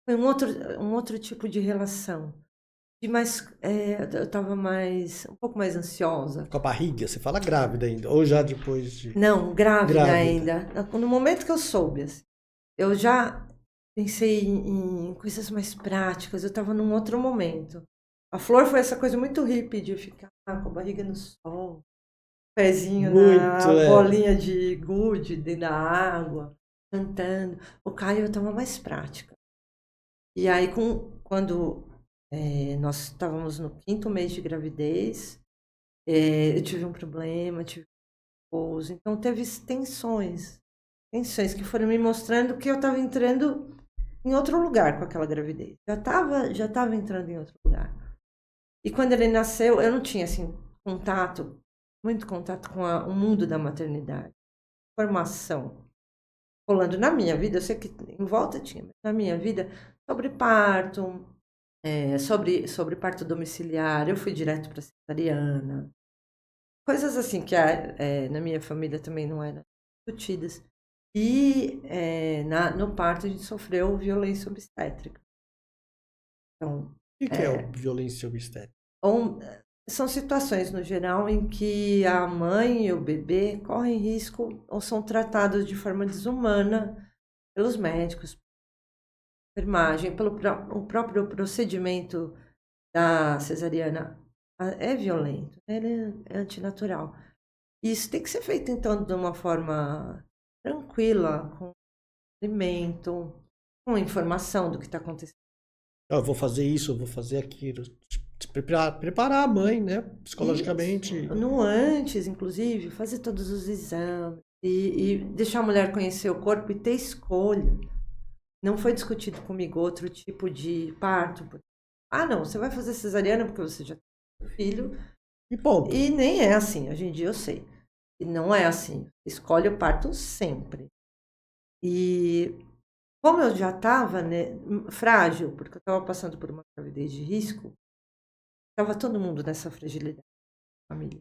foi um outro tipo de relação. Eu estava um pouco mais ansiosa. Com a barriga? Você fala grávida ainda? Ou já depois de... Não, grávida ainda. No momento que eu soube, assim, eu já pensei em coisas mais práticas, eu estava num outro momento. A flor foi essa coisa muito hippie de ficar com a barriga no sol, pezinho Muito, na bolinha de gude dentro da água, cantando. O Caio estava mais prática. E aí, quando nós estávamos no 5º mês de gravidez, eu tive um problema, tive pouso. Então, teve tensões que foram me mostrando que eu estava entrando em outro lugar com aquela gravidez. Já estava entrando em outro lugar. E quando ele nasceu, eu não tinha, assim, muito contato com o mundo da maternidade. Formação. Rolando na minha vida, eu sei que em volta tinha, mas na minha vida, sobre parto, sobre parto domiciliar, eu fui direto para cesariana. Coisas assim que na minha família também não eram discutidas. E no parto a gente sofreu violência obstétrica. Então, O que é violência obstétrica? São situações, no geral, em que a mãe e o bebê correm risco ou são tratados de forma desumana pelos médicos, enfermagem, pelo o próprio procedimento da cesariana é violento, ele é antinatural. Isso tem que ser feito, então, de uma forma tranquila, com alimento, com informação do que está acontecendo. Eu vou fazer isso, eu vou fazer aquilo. Preparar a mãe, né? Psicologicamente. Isso. No antes, inclusive, fazer todos os exames e deixar a mulher conhecer o corpo e ter escolha. Não foi discutido comigo outro tipo de parto. Ah, não, você vai fazer cesariana porque você já tem um filho. E ponto. E nem é assim, hoje em dia eu sei. E não é assim. Escolhe o parto sempre. E como eu já estava, né, frágil, porque eu estava passando por uma gravidez de risco, estava todo mundo nessa fragilidade da família.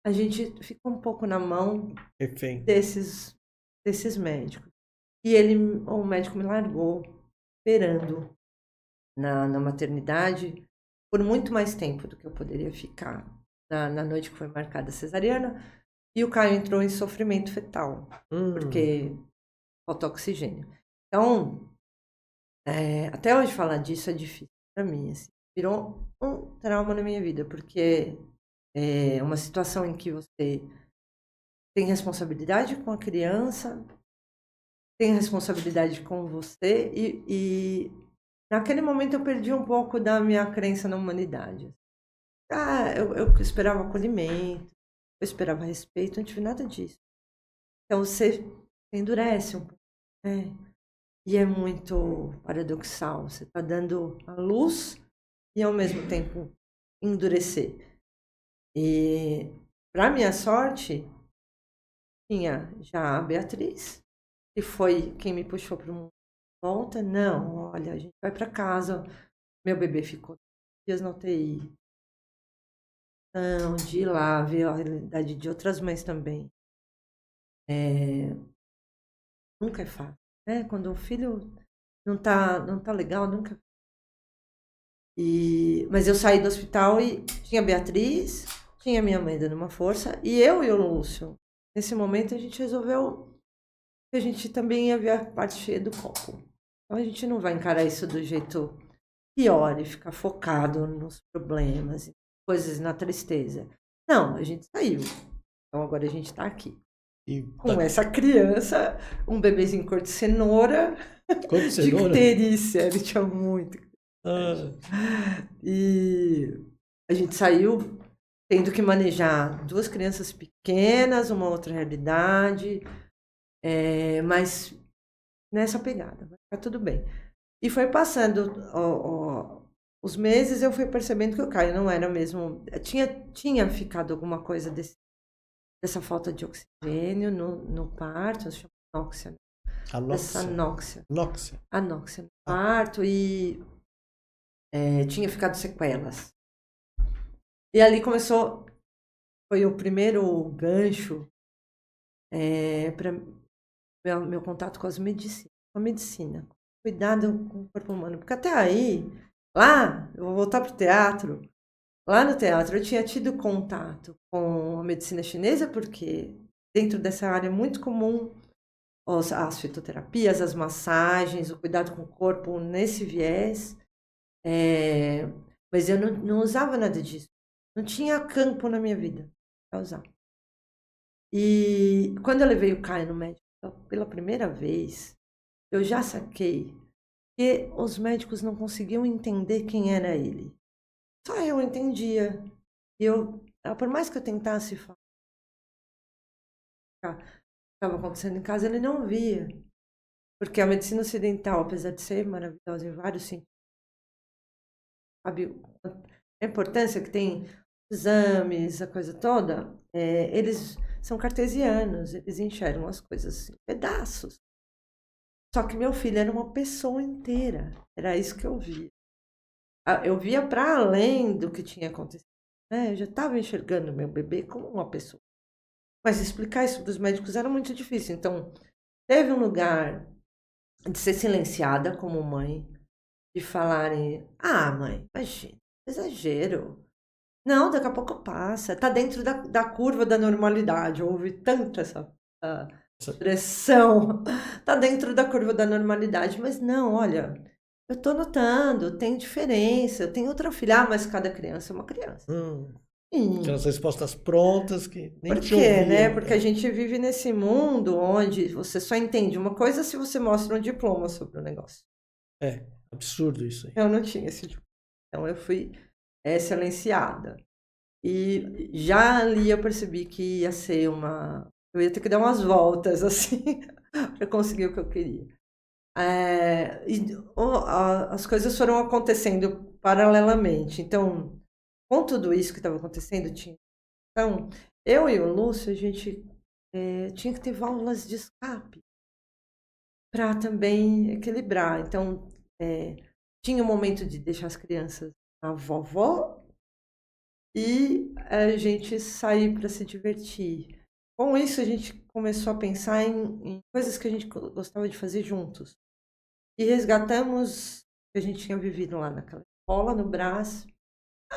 A gente ficou um pouco na mão Refém. desses médicos. E o médico me largou esperando na maternidade por muito mais tempo do que eu poderia ficar na noite que foi marcada a cesariana. E o Caio entrou em sofrimento fetal, porque faltou oxigênio. Então, até hoje falar disso é difícil para mim. Assim. Virou um trauma na minha vida, porque é uma situação em que você tem responsabilidade com a criança, tem responsabilidade com você e naquele momento eu perdi um pouco da minha crença na humanidade. Eu esperava acolhimento, eu esperava respeito, não tive nada disso. Então você endurece um pouco, né? E é muito paradoxal. Você está dando a luz e ao mesmo tempo endurecer. E para minha sorte, tinha já a Beatriz, que foi quem me puxou para uma volta. Não, olha, a gente vai para casa. Meu bebê ficou dias na UTI. Não, de ir lá ver a realidade de outras mães também. Nunca é fácil, né? Quando o filho não tá legal, nunca. Mas eu saí do hospital e tinha a Beatriz, tinha minha mãe dando uma força, e eu e o Lúcio. Nesse momento a gente resolveu que a gente também ia ver a parte cheia do copo. Então a gente não vai encarar isso do jeito pior e ficar focado nos problemas, coisas na tristeza. Não, a gente saiu. Então agora a gente tá aqui. Com essa criança, um bebezinho cor de cenoura. Cor de cenoura? De icterícia, ele tinha muito. E a gente saiu tendo que manejar 2 crianças pequenas, uma outra realidade, mas nessa pegada, vai ficar tudo bem. E foi passando os meses, eu fui percebendo que o Caio não era mesmo. Tinha ficado alguma coisa dessa falta de oxigênio no parto, se chama anóxia. Essa anóxia. Anóxia no parto e tinha ficado sequelas. E ali foi o primeiro gancho para meu contato com a medicina. Cuidado com o corpo humano. Porque até aí, lá, eu vou voltar para o teatro. Lá no teatro eu tinha tido contato com a medicina chinesa, porque dentro dessa área é muito comum as fitoterapias, as massagens, o cuidado com o corpo nesse viés. Mas eu não usava nada disso. Não tinha campo na minha vida para usar. E quando eu levei o Caio no médico pela primeira vez, eu já saquei que os médicos não conseguiam entender quem era ele. Só eu entendia. E por mais que eu tentasse falar o que estava acontecendo em casa, ele não via. Porque a medicina ocidental, apesar de ser maravilhosa em vários sentidos, sabe a importância que tem exames, a coisa toda, eles são cartesianos, eles enxergam as coisas em pedaços. Só que meu filho era uma pessoa inteira, era isso que eu via. Eu via para além do que tinha acontecido, né? Eu já estava enxergando meu bebê como uma pessoa. Mas explicar isso para os médicos era muito difícil. Então, teve um lugar de ser silenciada como mãe, de falarem, mãe, imagina, exagero. Não, daqui a pouco passa. Tá dentro da curva da normalidade. Eu ouvi tanto essa expressão. Tá dentro da curva da normalidade. Mas não, olha, eu tô notando, tem diferença. Eu tenho outra filha, mas cada criança é uma criança. Aquelas respostas prontas que nem Por te quê, ouviam. né? Porque a gente vive nesse mundo onde você só entende uma coisa se você mostra um diploma sobre o negócio. Absurdo isso aí. Eu não tinha esse diploma. Então eu fui silenciada. E já ali eu percebi que ia ser eu ia ter que dar umas voltas, assim, para conseguir o que eu queria. As coisas foram acontecendo paralelamente. Então, com tudo isso que estava acontecendo, então, eu e o Lúcio, a gente tinha que ter válvulas de escape para também equilibrar. Então, tinha o momento de deixar as crianças na vovó e a gente sair para se divertir. Com isso, a gente começou a pensar em coisas que a gente gostava de fazer juntos. E resgatamos o que a gente tinha vivido lá naquela escola, no Brás.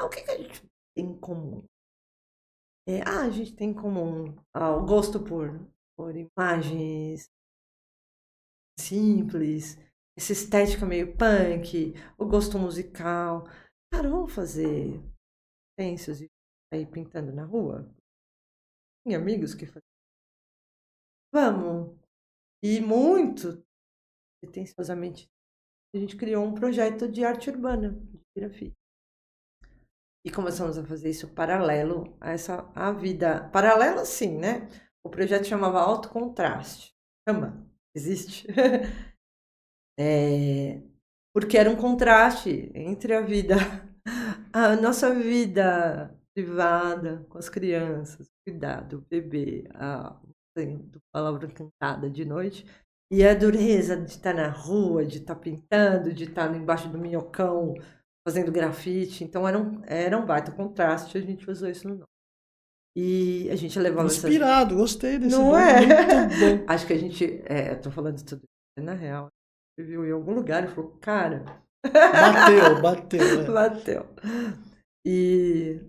O que a gente tem em comum? A gente tem em comum o gosto por imagens simples, essa estética meio punk, o gosto musical. Cara, vamos fazer stencils e aí pintando na rua? Tinha amigos que faziam. Vamos. E muito pretensiosamente, a gente criou um projeto de arte urbana, de grafite. E começamos a fazer isso paralelo a vida. Paralelo, sim, né? O projeto chamava Alto Contraste. Existe. Porque era um contraste entre a nossa vida privada com as crianças, cuidar do bebê, do palavra cantada de noite, e a dureza de estar na rua, de estar pintando, de estar embaixo do minhocão, fazendo grafite. Então era um baita contraste, a gente usou isso no nome. E a gente levava Inspirado, gostei desse Não nome, é? muito bom. Acho que a gente, eu tô falando tudo na real, viu em algum lugar e falou, cara... Bateu. Bateu. E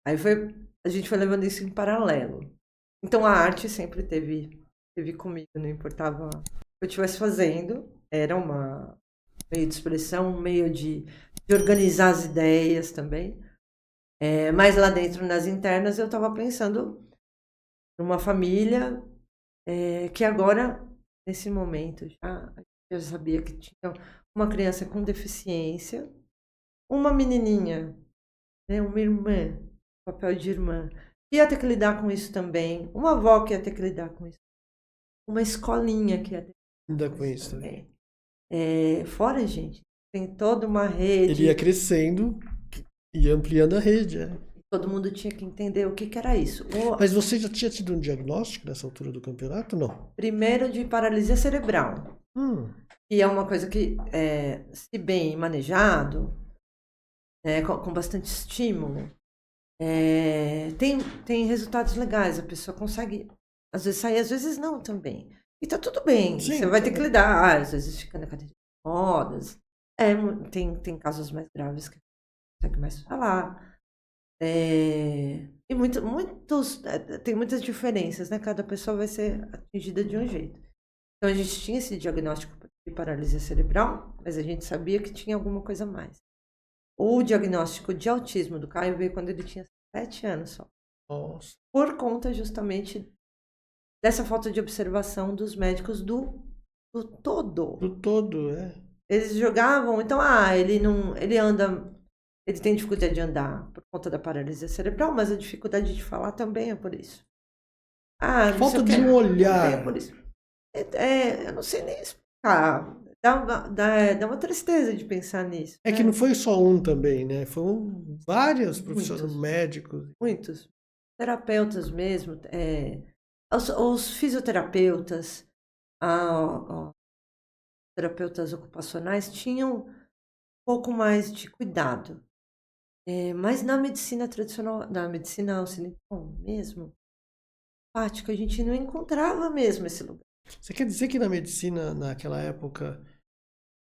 aí a gente foi levando isso em paralelo. Então a arte sempre teve comigo, não importava o que eu estivesse fazendo, era um meio de expressão, um meio de organizar as ideias também. Mas lá dentro, nas internas, eu estava pensando numa família que agora, nesse momento, já sabia que tinha uma criança com deficiência, uma menininha, né, uma irmã, papel de irmã, que ia ter que lidar com isso também, uma avó que ia ter que lidar com isso, uma escolinha que ia ter que lidar com isso também. Fora, gente, tem toda uma rede. Ele ia crescendo e ampliando a rede. Todo mundo tinha que entender o que era isso. Mas você já tinha tido um diagnóstico nessa altura do campeonato, não? Primeiro de paralisia cerebral. E é uma coisa que, se bem manejado, com bastante estímulo, tem resultados legais. A pessoa consegue, às vezes, sair, às vezes não também. E tá tudo bem. Sim, você vai ter que lidar. Às vezes fica na cadeira de rodas. Tem casos mais graves que não consegue mais falar. E tem muitas diferenças, né? Cada pessoa vai ser atingida de um jeito. Então a gente tinha esse diagnóstico de paralisia cerebral, mas a gente sabia que tinha alguma coisa a mais. O diagnóstico de autismo do Caio veio quando ele tinha 7 anos só. Nossa. Por conta justamente dessa falta de observação dos médicos do todo. Do todo, é. Eles jogavam, então, ele anda, ele tem dificuldade de andar por conta da paralisia cerebral, mas a dificuldade de falar também é por isso. Não Falta sei o de quê, um olhar. também é por isso. Eu não sei nem explicar. Dá uma tristeza de pensar nisso. É que não foi só um também, né? Foram vários profissionais Muitos. médicos. Muitos. Terapeutas mesmo, os fisioterapeutas, terapeutas ocupacionais tinham um pouco mais de cuidado. Mas na medicina tradicional, na medicina ocidental mesmo, prática, a gente não encontrava mesmo esse lugar. Você quer dizer que na medicina, naquela época,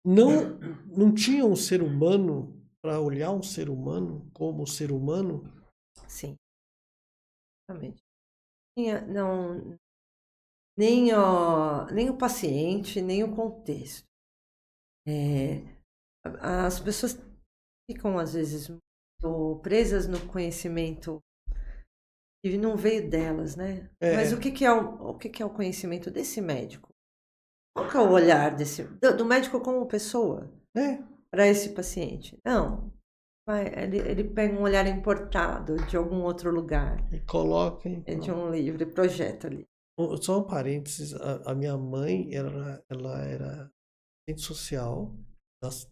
não tinha um ser humano para olhar um ser humano como ser humano? Sim, exatamente. Não, nem o paciente, nem o contexto. As pessoas ficam, às vezes, muito presas no conhecimento que não veio delas, né? Mas o que é o conhecimento desse médico? Qual que é o olhar do médico como pessoa para esse paciente? Não. Ele pega um olhar importado de algum outro lugar. E coloca. De um livro, e projeta ali. Só um parênteses, a minha mãe, ela era assistente social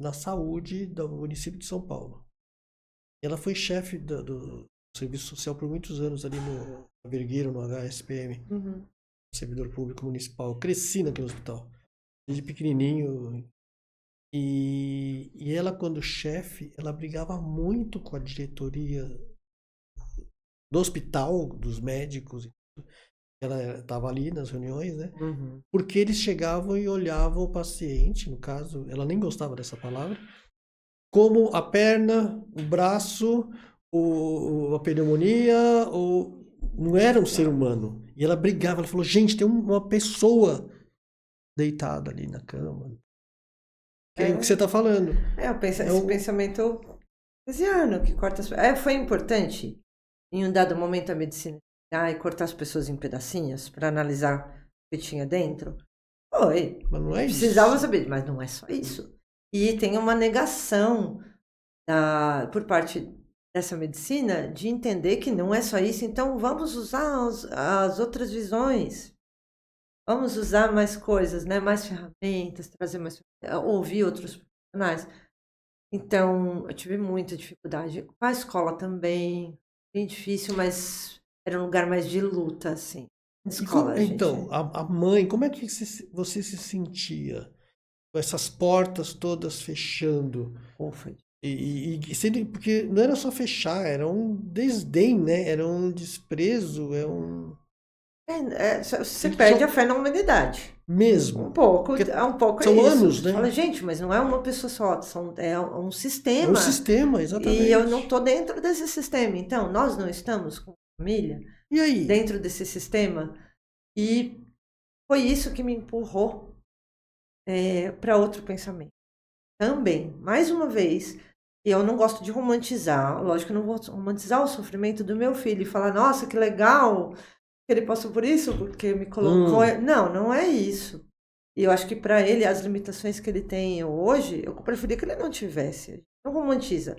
na saúde do município de São Paulo. Ela foi chefe do serviço social por muitos anos ali no Vergueiro, no HSPM, servidor público municipal. Eu cresci naquele hospital, desde pequenininho. E ela, quando chefe, ela brigava muito com a diretoria do hospital, dos médicos. Ela estava ali nas reuniões, né? Porque eles chegavam e olhavam o paciente, no caso, ela nem gostava dessa palavra, como a perna, o braço, a pneumonia, não era um ser humano. E ela brigava, ela falou, gente, tem uma pessoa deitada ali na cama. Que é o que você está falando. Esse pensamento cartesiano que corta as... foi importante, em um dado momento, a medicina e cortar as pessoas em pedacinhos para analisar o que tinha dentro. Foi. Mas não é isso. Precisava saber, mas não é só isso. E tem uma negação por parte dessa medicina de entender que não é só isso. Então, vamos usar as outras visões. Vamos usar mais coisas, né? Mais ferramentas, trazer mais... Ouvir outros profissionais. Então, eu tive muita dificuldade. Com a escola também. Bem difícil, mas era um lugar mais de luta, assim. Escola, então, a mãe, como é que você se sentia? Com essas portas todas fechando. Porque não era só fechar, era um desdém, né? Era um desprezo, você perde a fé na humanidade. Mesmo. Um pouco são anos, né? Você fala, gente, mas não é uma pessoa só, é um sistema. É um sistema, exatamente. E eu não estou dentro desse sistema. Então, nós não estamos com família e aí? Dentro desse sistema. E foi isso que me empurrou para outro pensamento. Também, mais uma vez, eu não gosto de romantizar, lógico que eu não vou romantizar o sofrimento do meu filho e falar, nossa, que legal que ele passou por isso, porque me colocou... Não é isso. E eu acho que para ele, as limitações que ele tem hoje, eu preferia que ele não tivesse. Não romantiza.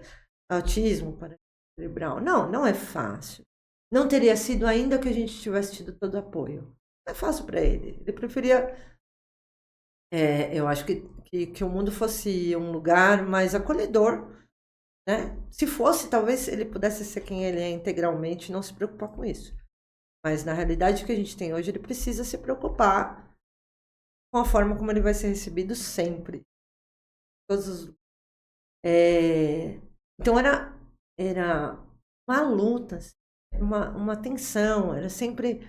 Autismo, paralisia cerebral. Não é fácil. Não teria sido ainda que a gente tivesse tido todo o apoio. Não é fácil para ele. Ele preferia... eu acho que o mundo fosse um lugar mais acolhedor, né? Se fosse, talvez ele pudesse ser quem ele é integralmente e não se preocupar com isso. Mas na realidade que a gente tem hoje, ele precisa se preocupar com a forma como ele vai ser recebido sempre. Então era uma luta, uma tensão, era sempre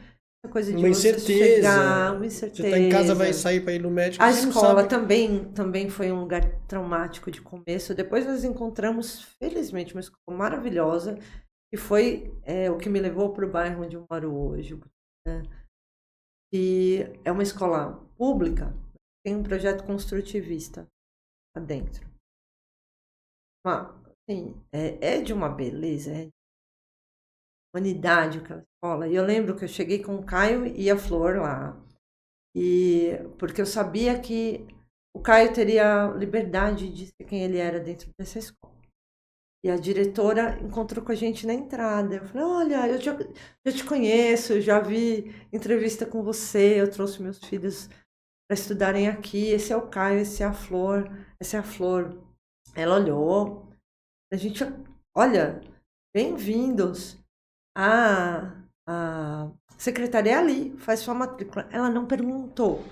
uma coisa de uma incerteza. Uma incerteza. Você tá em casa, vai sair para ir no médico. A escola também foi um lugar traumático de começo. Depois nós encontramos, felizmente, uma escola maravilhosa, que foi o que me levou para o bairro onde eu moro hoje. Né? E é uma escola pública, tem um projeto construtivista lá dentro. Assim, é de uma beleza, é de humanidade aquela escola. E eu lembro que eu cheguei com o Caio e a Flor lá. Porque eu sabia que o Caio teria liberdade de ser quem ele era dentro dessa escola. E a diretora encontrou com a gente na entrada. Eu falei, olha, eu já te conheço, eu já vi entrevista com você, eu trouxe meus filhos para estudarem aqui. Esse é o Caio, esse é a Flor, essa é a Flor. Ela olhou. A gente, olha, bem-vindos. A secretaria é ali, faz sua matrícula. Ela não perguntou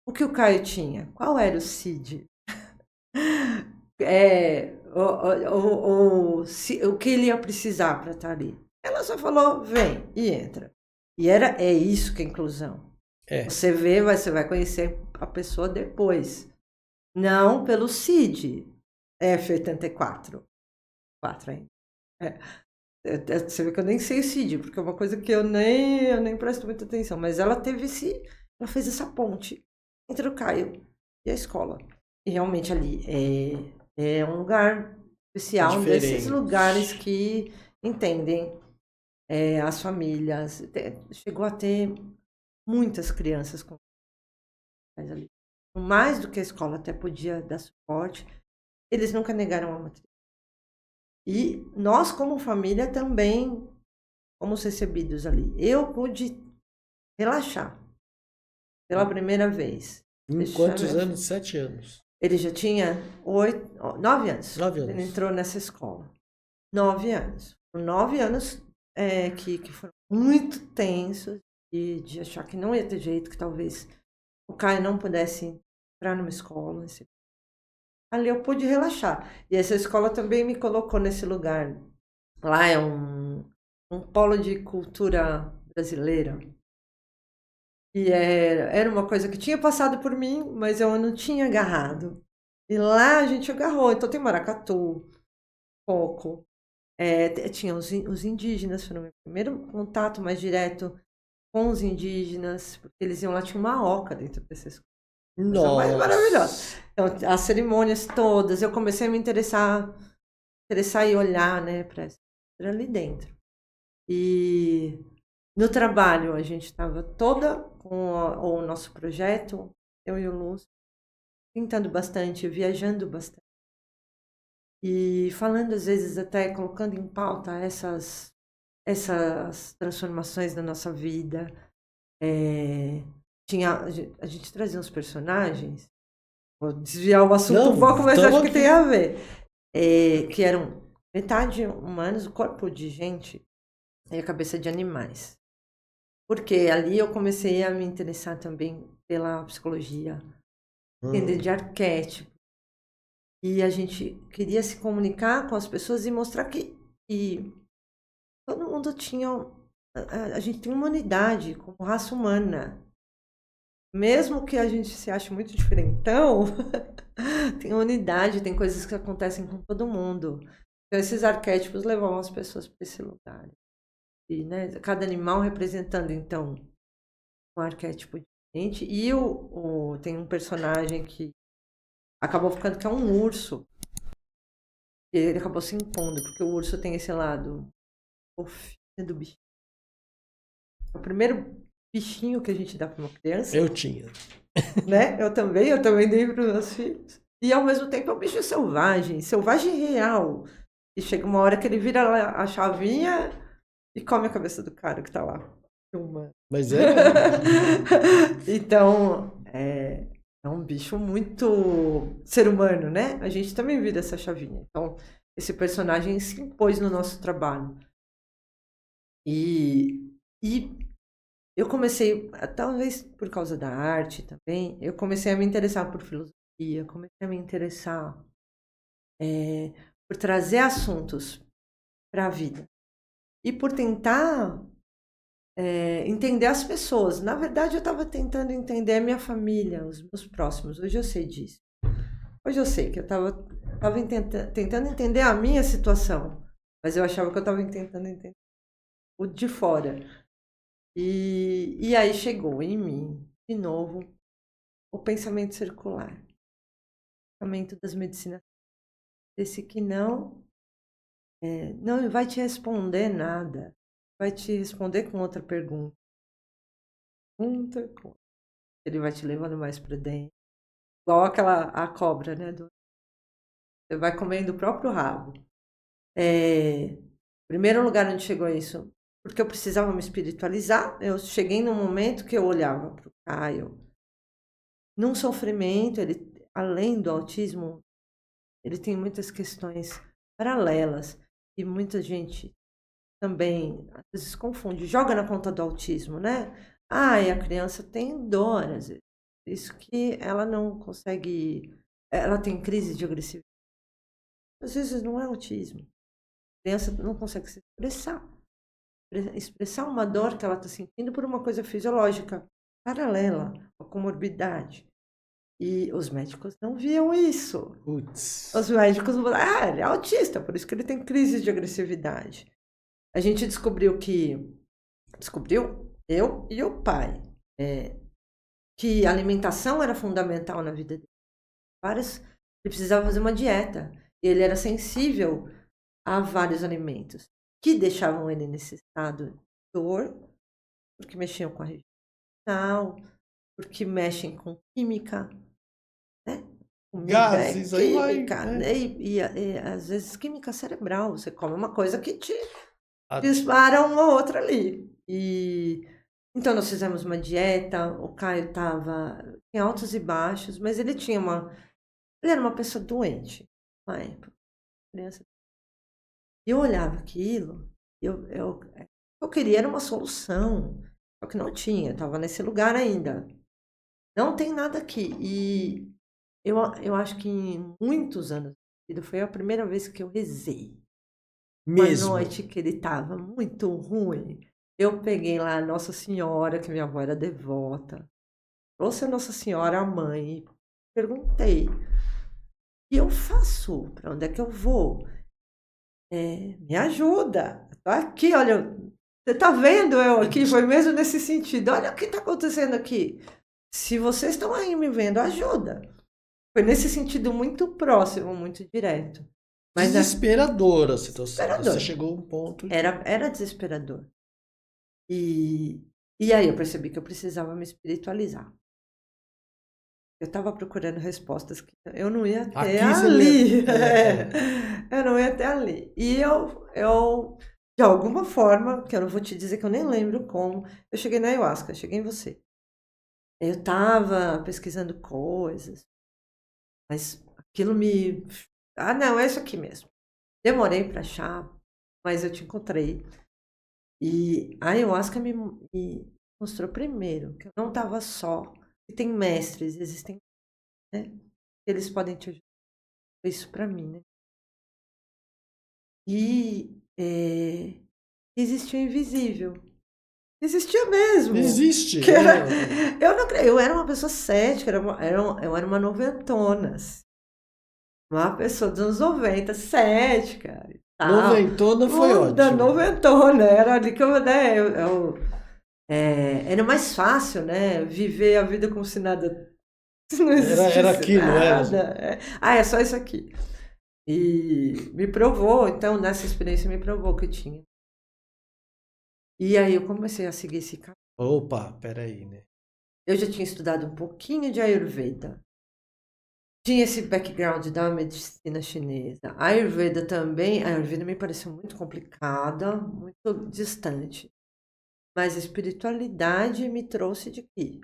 o que o Caio tinha. Qual era o CID? O que ele ia precisar para estar ali. Ela só falou, vem e entra. E é isso que é inclusão. Você vai conhecer a pessoa depois. Não pelo CID. F84. 4 ainda. Você vê que eu nem sei o CID, porque é uma coisa que eu nem presto muita atenção. Mas ela fez essa ponte entre o Caio e a escola. E realmente ali é um lugar especial, desses lugares que entendem as famílias. Chegou a ter muitas crianças com ali. Mais do que a escola até podia dar suporte, eles nunca negaram a matrícula. E nós, como família, também fomos recebidos ali. Eu pude relaxar pela primeira vez. Em quantos anos? 7 anos. Ele já tinha 9 anos. 9 anos. Ele entrou nessa escola. 9 anos. 9 anos que foram muito tensos de achar que não ia ter jeito, que talvez o Caio não pudesse entrar numa escola. Ali eu pude relaxar. E essa escola também me colocou nesse lugar. Lá é um polo de cultura brasileira. E era uma coisa que tinha passado por mim, mas eu não tinha agarrado. E lá a gente agarrou. Então tem maracatu, coco. Tinha os indígenas, foi o meu primeiro contato mais direto com os indígenas, porque eles iam lá, tinha uma oca dentro dessa escola. Nossa! Maravilhosa. Então, as cerimônias todas, eu comecei a me interessar e olhar, né, para ali dentro. E no trabalho, a gente estava toda com o nosso projeto, eu e o Lúcio, pintando bastante, viajando bastante. E falando, às vezes, até colocando em pauta essas transformações na nossa vida. A gente trazia uns personagens, vou desviar o assunto um pouco, mas acho que tem a ver. Que eram metade humanos, o corpo de gente e a cabeça de animais. Porque ali eu comecei a me interessar também pela psicologia, entender de arquétipo. E a gente queria se comunicar com as pessoas e mostrar que todo mundo tinha... A gente tem uma unidade como raça humana. Mesmo que a gente se ache muito diferentão, tem unidade, tem coisas que acontecem com todo mundo. Então, esses arquétipos levam as pessoas para esse lugar. E, né, cada animal representando, então, um arquétipo diferente. E tem um personagem que acabou ficando que é um urso. E ele acabou se impondo, porque o urso tem esse lado fofinho do bichinho. O primeiro bichinho que a gente dá para uma criança. Eu tinha. Né? Eu também dei para os meus filhos. E ao mesmo tempo é um bicho selvagem real. E chega uma hora que ele vira a chavinha e come a cabeça do cara que tá lá filmando. Mas Então, é um bicho muito ser humano, né? A gente também vira essa chavinha. Então, esse personagem se impôs no nosso trabalho. E eu comecei, talvez por causa da arte também, eu comecei a me interessar por filosofia, comecei a me interessar por trazer assuntos para a vida. E por tentar entender as pessoas. Na verdade, eu estava tentando entender a minha família, os meus próximos. Hoje eu sei disso. Hoje eu sei que eu estava tentando entender a minha situação, mas eu achava que eu estava tentando entender o de fora. E aí chegou em mim, de novo, o pensamento circular, o pensamento das medicinas, desse que não vai te responder nada, vai te responder com outra pergunta. Ele vai te levando mais para dentro. Igual a cobra, né? Você vai comendo o próprio rabo. Primeiro lugar onde chegou isso, porque eu precisava me espiritualizar. Eu cheguei num momento que eu olhava para o Caio, num sofrimento, ele, além do autismo, ele tem muitas questões paralelas. E muita gente também, às vezes, confunde, joga na conta do autismo, né? E a criança tem dor, às vezes. Isso que ela não consegue... Ela tem crise de agressividade. Às vezes não é autismo. A criança não consegue se expressar uma dor que ela está sentindo por uma coisa fisiológica paralela, a comorbidade. E os médicos não viam isso. Putz. Os médicos falaram, ele é autista, por isso que ele tem crises de agressividade. A gente descobriu, eu e o pai, que a alimentação era fundamental na vida dele. Ele precisava fazer uma dieta. E ele era sensível a vários alimentos que deixavam ele nesse estado de dor, porque mexiam com a região renal, porque mexem com química, né? Gases, aí vai, química, né? né? E às vezes química cerebral. Você come uma coisa que te dispara uma ou outra ali. Então nós fizemos uma dieta, o Caio em altos e baixos, mas ele era uma pessoa doente, uma época, criança. E eu olhava aquilo, eu queria era uma solução, só que não tinha, estava nesse lugar ainda. Não tem nada aqui. E eu acho que em muitos anos de vida foi a primeira vez que eu rezei. Mesmo. Uma noite que ele estava muito ruim, eu peguei lá a Nossa Senhora, que minha avó era devota, trouxe a Nossa Senhora, a mãe, perguntei, e eu faço? Para onde é que eu vou? Me ajuda. Tô aqui, olha, você tá vendo eu aqui? Foi mesmo nesse sentido. Olha o que está acontecendo aqui. Se vocês estão aí me vendo, ajuda. Foi nesse sentido muito próximo, muito direto. Mas desesperadora a situação. Desesperador. Você chegou a um ponto... Era desesperador. E aí eu percebi que eu precisava me espiritualizar. Eu estava procurando respostas que eu não ia ter ali. Eu não ia ter ali. E eu, de alguma forma, que eu não vou te dizer que eu nem lembro como, eu cheguei na ayahuasca, cheguei em você. Eu estava pesquisando coisas, mas aquilo me... não, é isso aqui mesmo. Demorei para achar, mas eu te encontrei. E a ayahuasca me mostrou primeiro que eu não estava só, que tem mestres, existem, né? Eles podem te ajudar. Isso para mim, né? E existia o invisível. Existia mesmo. Existe. Eu era uma pessoa cética, eu era uma noventona. Uma pessoa dos anos 90, cética. Noventona foi ótimo. Noventona, era ali que era mais fácil, né? Viver a vida como se nada não existisse. Era aquilo, nada. É só isso aqui. E me provou, então, nessa experiência me provou que eu tinha. E aí eu comecei a seguir esse caminho. Opa, peraí, né? Eu já tinha estudado um pouquinho de Ayurveda. Tinha esse background da medicina chinesa. A Ayurveda também. A Ayurveda me pareceu muito complicada, muito distante. Mas a espiritualidade me trouxe de que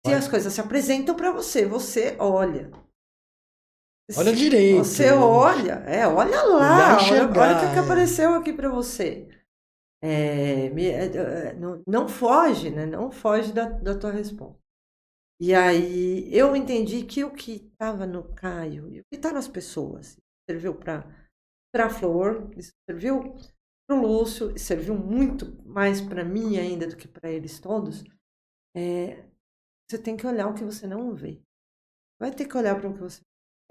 se as coisas se apresentam para você, você olha. Olha direito. Você olha, olha lá, olha o que apareceu aqui para você. Não foge, né? Não foge da tua resposta. E aí eu entendi que o que estava no Caio e o que está nas pessoas serviu para a Flor, serviu para o Lúcio, serviu muito mais para mim ainda do que para eles todos. Você tem que olhar o que você não vê. Vai ter que olhar para o que você...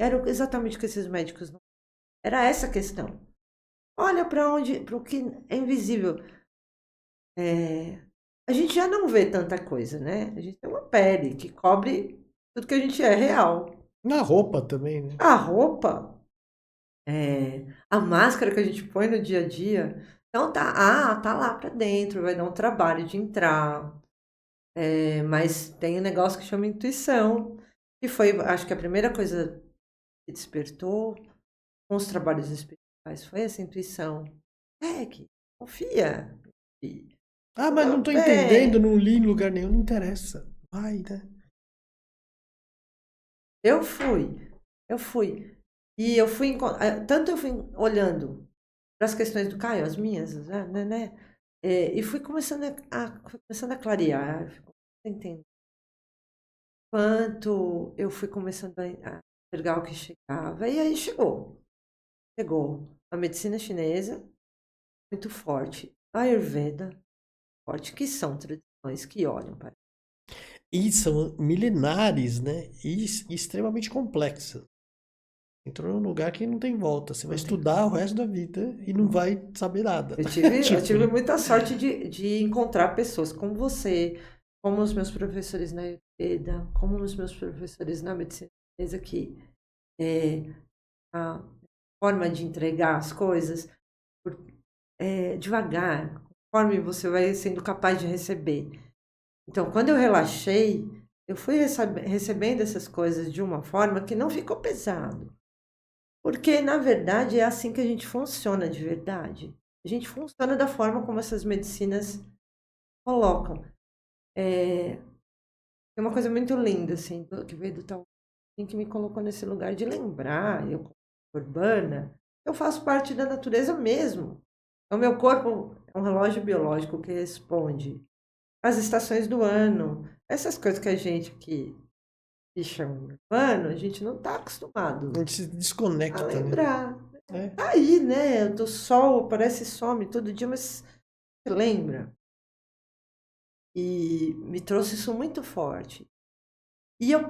Era exatamente o que esses médicos não... Era essa a questão. Olha para o que é invisível. a gente já não vê tanta coisa, né? A gente tem uma pele que cobre tudo que a gente é real. Na roupa também, né? A roupa, a máscara que a gente põe no dia a dia, então tá lá pra dentro, vai dar um trabalho de entrar. Mas tem um negócio que chama intuição, que foi, acho que a primeira coisa que despertou com os trabalhos espirituais foi essa intuição. Que confia. E Ah, mas não tô entendendo, não li em lugar nenhum, não interessa. Vai, né? eu fui. E tanto eu fui olhando para as questões do Caio, as minhas, né? E fui começando a clarear, fui começando a entender quanto eu fui começando a enxergar o que chegava. E aí chegou a medicina chinesa, muito forte, a Ayurveda, forte, que são tradições que olham para. E são milenares, né? E extremamente complexas. Entrou num lugar que não tem volta. Você vai estudar o resto da vida e não vai saber nada. Eu tive Tipo, muita sorte de encontrar pessoas como você, como os meus professores na Ayurveda, como os meus professores na medicina chinesa, que a forma de entregar as coisas devagar, conforme você vai sendo capaz de receber. Então, quando eu relaxei, eu fui recebendo essas coisas de uma forma que não ficou pesado. Porque, na verdade, é assim que a gente funciona de verdade. A gente funciona da forma como essas medicinas colocam. É uma coisa muito linda, assim, que veio do tal que me colocou nesse lugar de lembrar, eu como urbana, eu faço parte da natureza mesmo. O meu corpo é um relógio biológico que responde às estações do ano. Essas coisas que a gente que chama urbano, a gente não está acostumado a gente se a desconecta, né? lembrar. É. Tá aí, né? Do sol, parece some todo dia, mas você lembra. E me trouxe isso muito forte. E eu,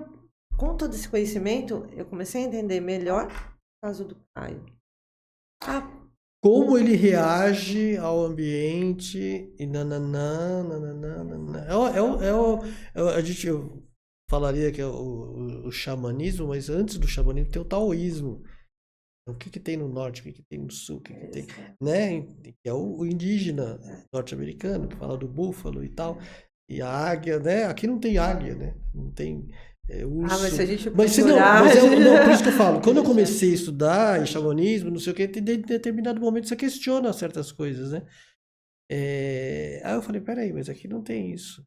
com todo esse conhecimento, eu comecei a entender melhor o caso do Caio. Como ele reage ao ambiente e nananã, nananã, nananã. A gente falaria que é o xamanismo, mas antes do xamanismo tem o taoísmo. O que que tem no norte, o que que tem no sul, o que que tem, né? Que é o indígena norte-americano, que fala do búfalo e tal, e a águia, né? Aqui não tem águia, né? Não tem Mas urso. se a gente Mas se não, procurar... não, por isso que eu falo, quando eu comecei a estudar em xamanismo, não sei o que, em determinado momento você questiona certas coisas, né? Aí eu falei, peraí, mas aqui não tem isso.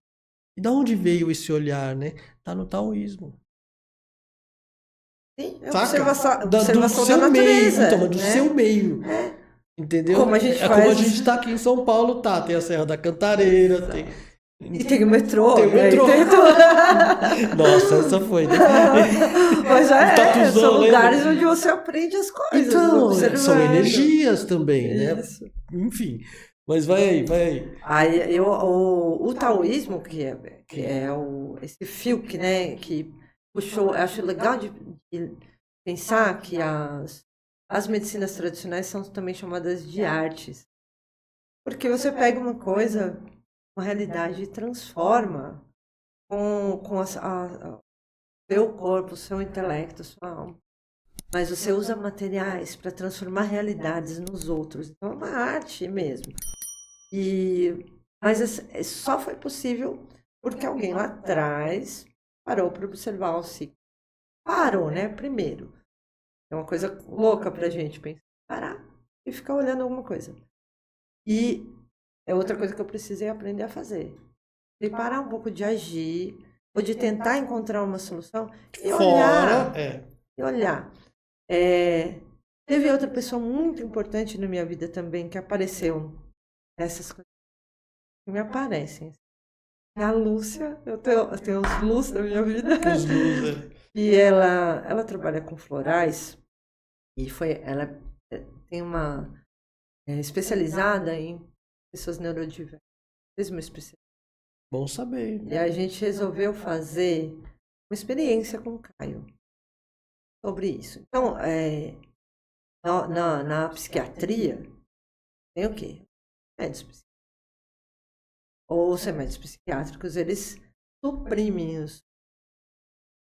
E da onde veio esse olhar, né? Tá no taoísmo. Sim, é Saca? Do observação da seu meio. natureza, Então, mas do né? seu meio. Entendeu? Como a gente É como a faz... gente tá aqui em São Paulo, tá? Tem a Serra da Cantareira, tem. E tem o metrô, Tem o né? E metrô. tem Nossa, essa foi, né? Mas O são Tatuzão, lugares lembra? onde você aprende as coisas, Então, são observando. energias também, né? Isso. Enfim. Mas vai aí, vai aí. Aí, o taoísmo, esse fio que, né, que puxou, eu acho legal de pensar que as medicinas tradicionais são também chamadas de artes. Porque você pega uma coisa, uma realidade e transforma com o seu corpo, o seu intelecto, a sua alma. Mas você usa materiais para transformar realidades nos outros. Então é uma arte mesmo. Mas só foi possível porque alguém lá atrás parou para observar o ciclo. Parou, né? Primeiro. É uma coisa louca para a gente pensar. Parar e ficar olhando alguma coisa. E é outra coisa que eu precisei aprender a fazer. De parar um pouco de agir, ou de tentar encontrar uma solução e Fora, olhar. E olhar. Teve outra pessoa muito importante na minha vida também que apareceu. Essas coisas que me aparecem. É a Lúcia, eu tenho os Lúcia na minha vida. Os luz, E ela trabalha com florais e ela tem uma especializada em pessoas neurodivergentes. Fez uma especialização. Bom saber. E a gente resolveu fazer uma experiência com o Caio sobre isso. Então, na psiquiatria, tem o quê? Médicos. ou os remédios psiquiátricos, eles suprimem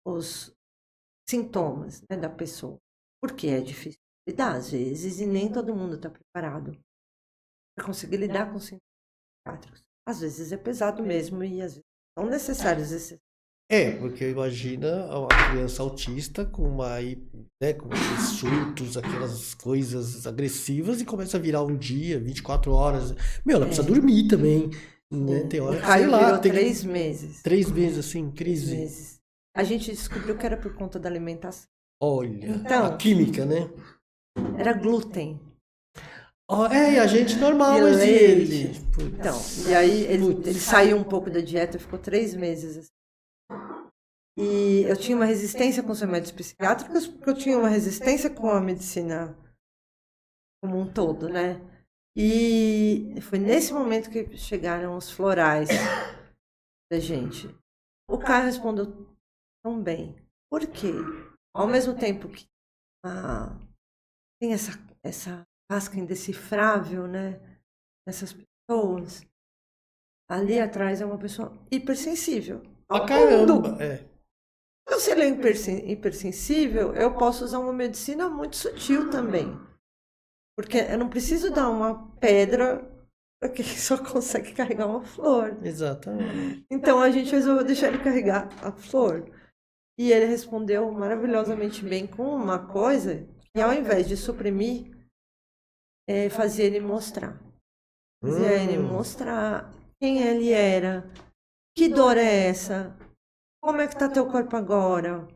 os sintomas, né, da pessoa. Porque é difícil lidar, às vezes, e nem todo mundo está preparado para conseguir lidar com sintomas psiquiátricos. Às vezes é pesado mesmo e às vezes são necessários esses. Porque imagina uma criança autista com aqueles surtos, aquelas coisas agressivas e começa a virar um dia, 24 horas. Ela precisa dormir também, né? Tem hora O que, Caio sei lá, virou tem 3 meses. 3 meses assim, 3 crise. meses. A gente descobriu que era por conta da alimentação. Olha, Então, a química, né? era glúten. E a gente normal, E mas e leite. ele? Então, e aí ele saiu um pouco da dieta, ficou 3 meses assim. E eu tinha uma resistência com os remédios psiquiátricos, porque eu tinha uma resistência com a medicina como um todo, né? E foi nesse momento que chegaram os florais da gente. O Caio respondeu tão bem. Por quê? Ao mesmo tempo que tem essa casca indecifrável, né? Nessas pessoas, ali atrás é uma pessoa hipersensível. Pra caramba, Então, se ele é hipersensível, eu posso usar uma medicina muito sutil também. Porque eu não preciso dar uma pedra para quem só consegue carregar uma flor. Exatamente. Então, a gente resolveu deixar ele carregar a flor. E ele respondeu maravilhosamente bem com uma coisa que, ao invés de suprimir, fazia ele mostrar. Fazia ele mostrar quem ele era, que dor é essa, como é que está teu corpo agora.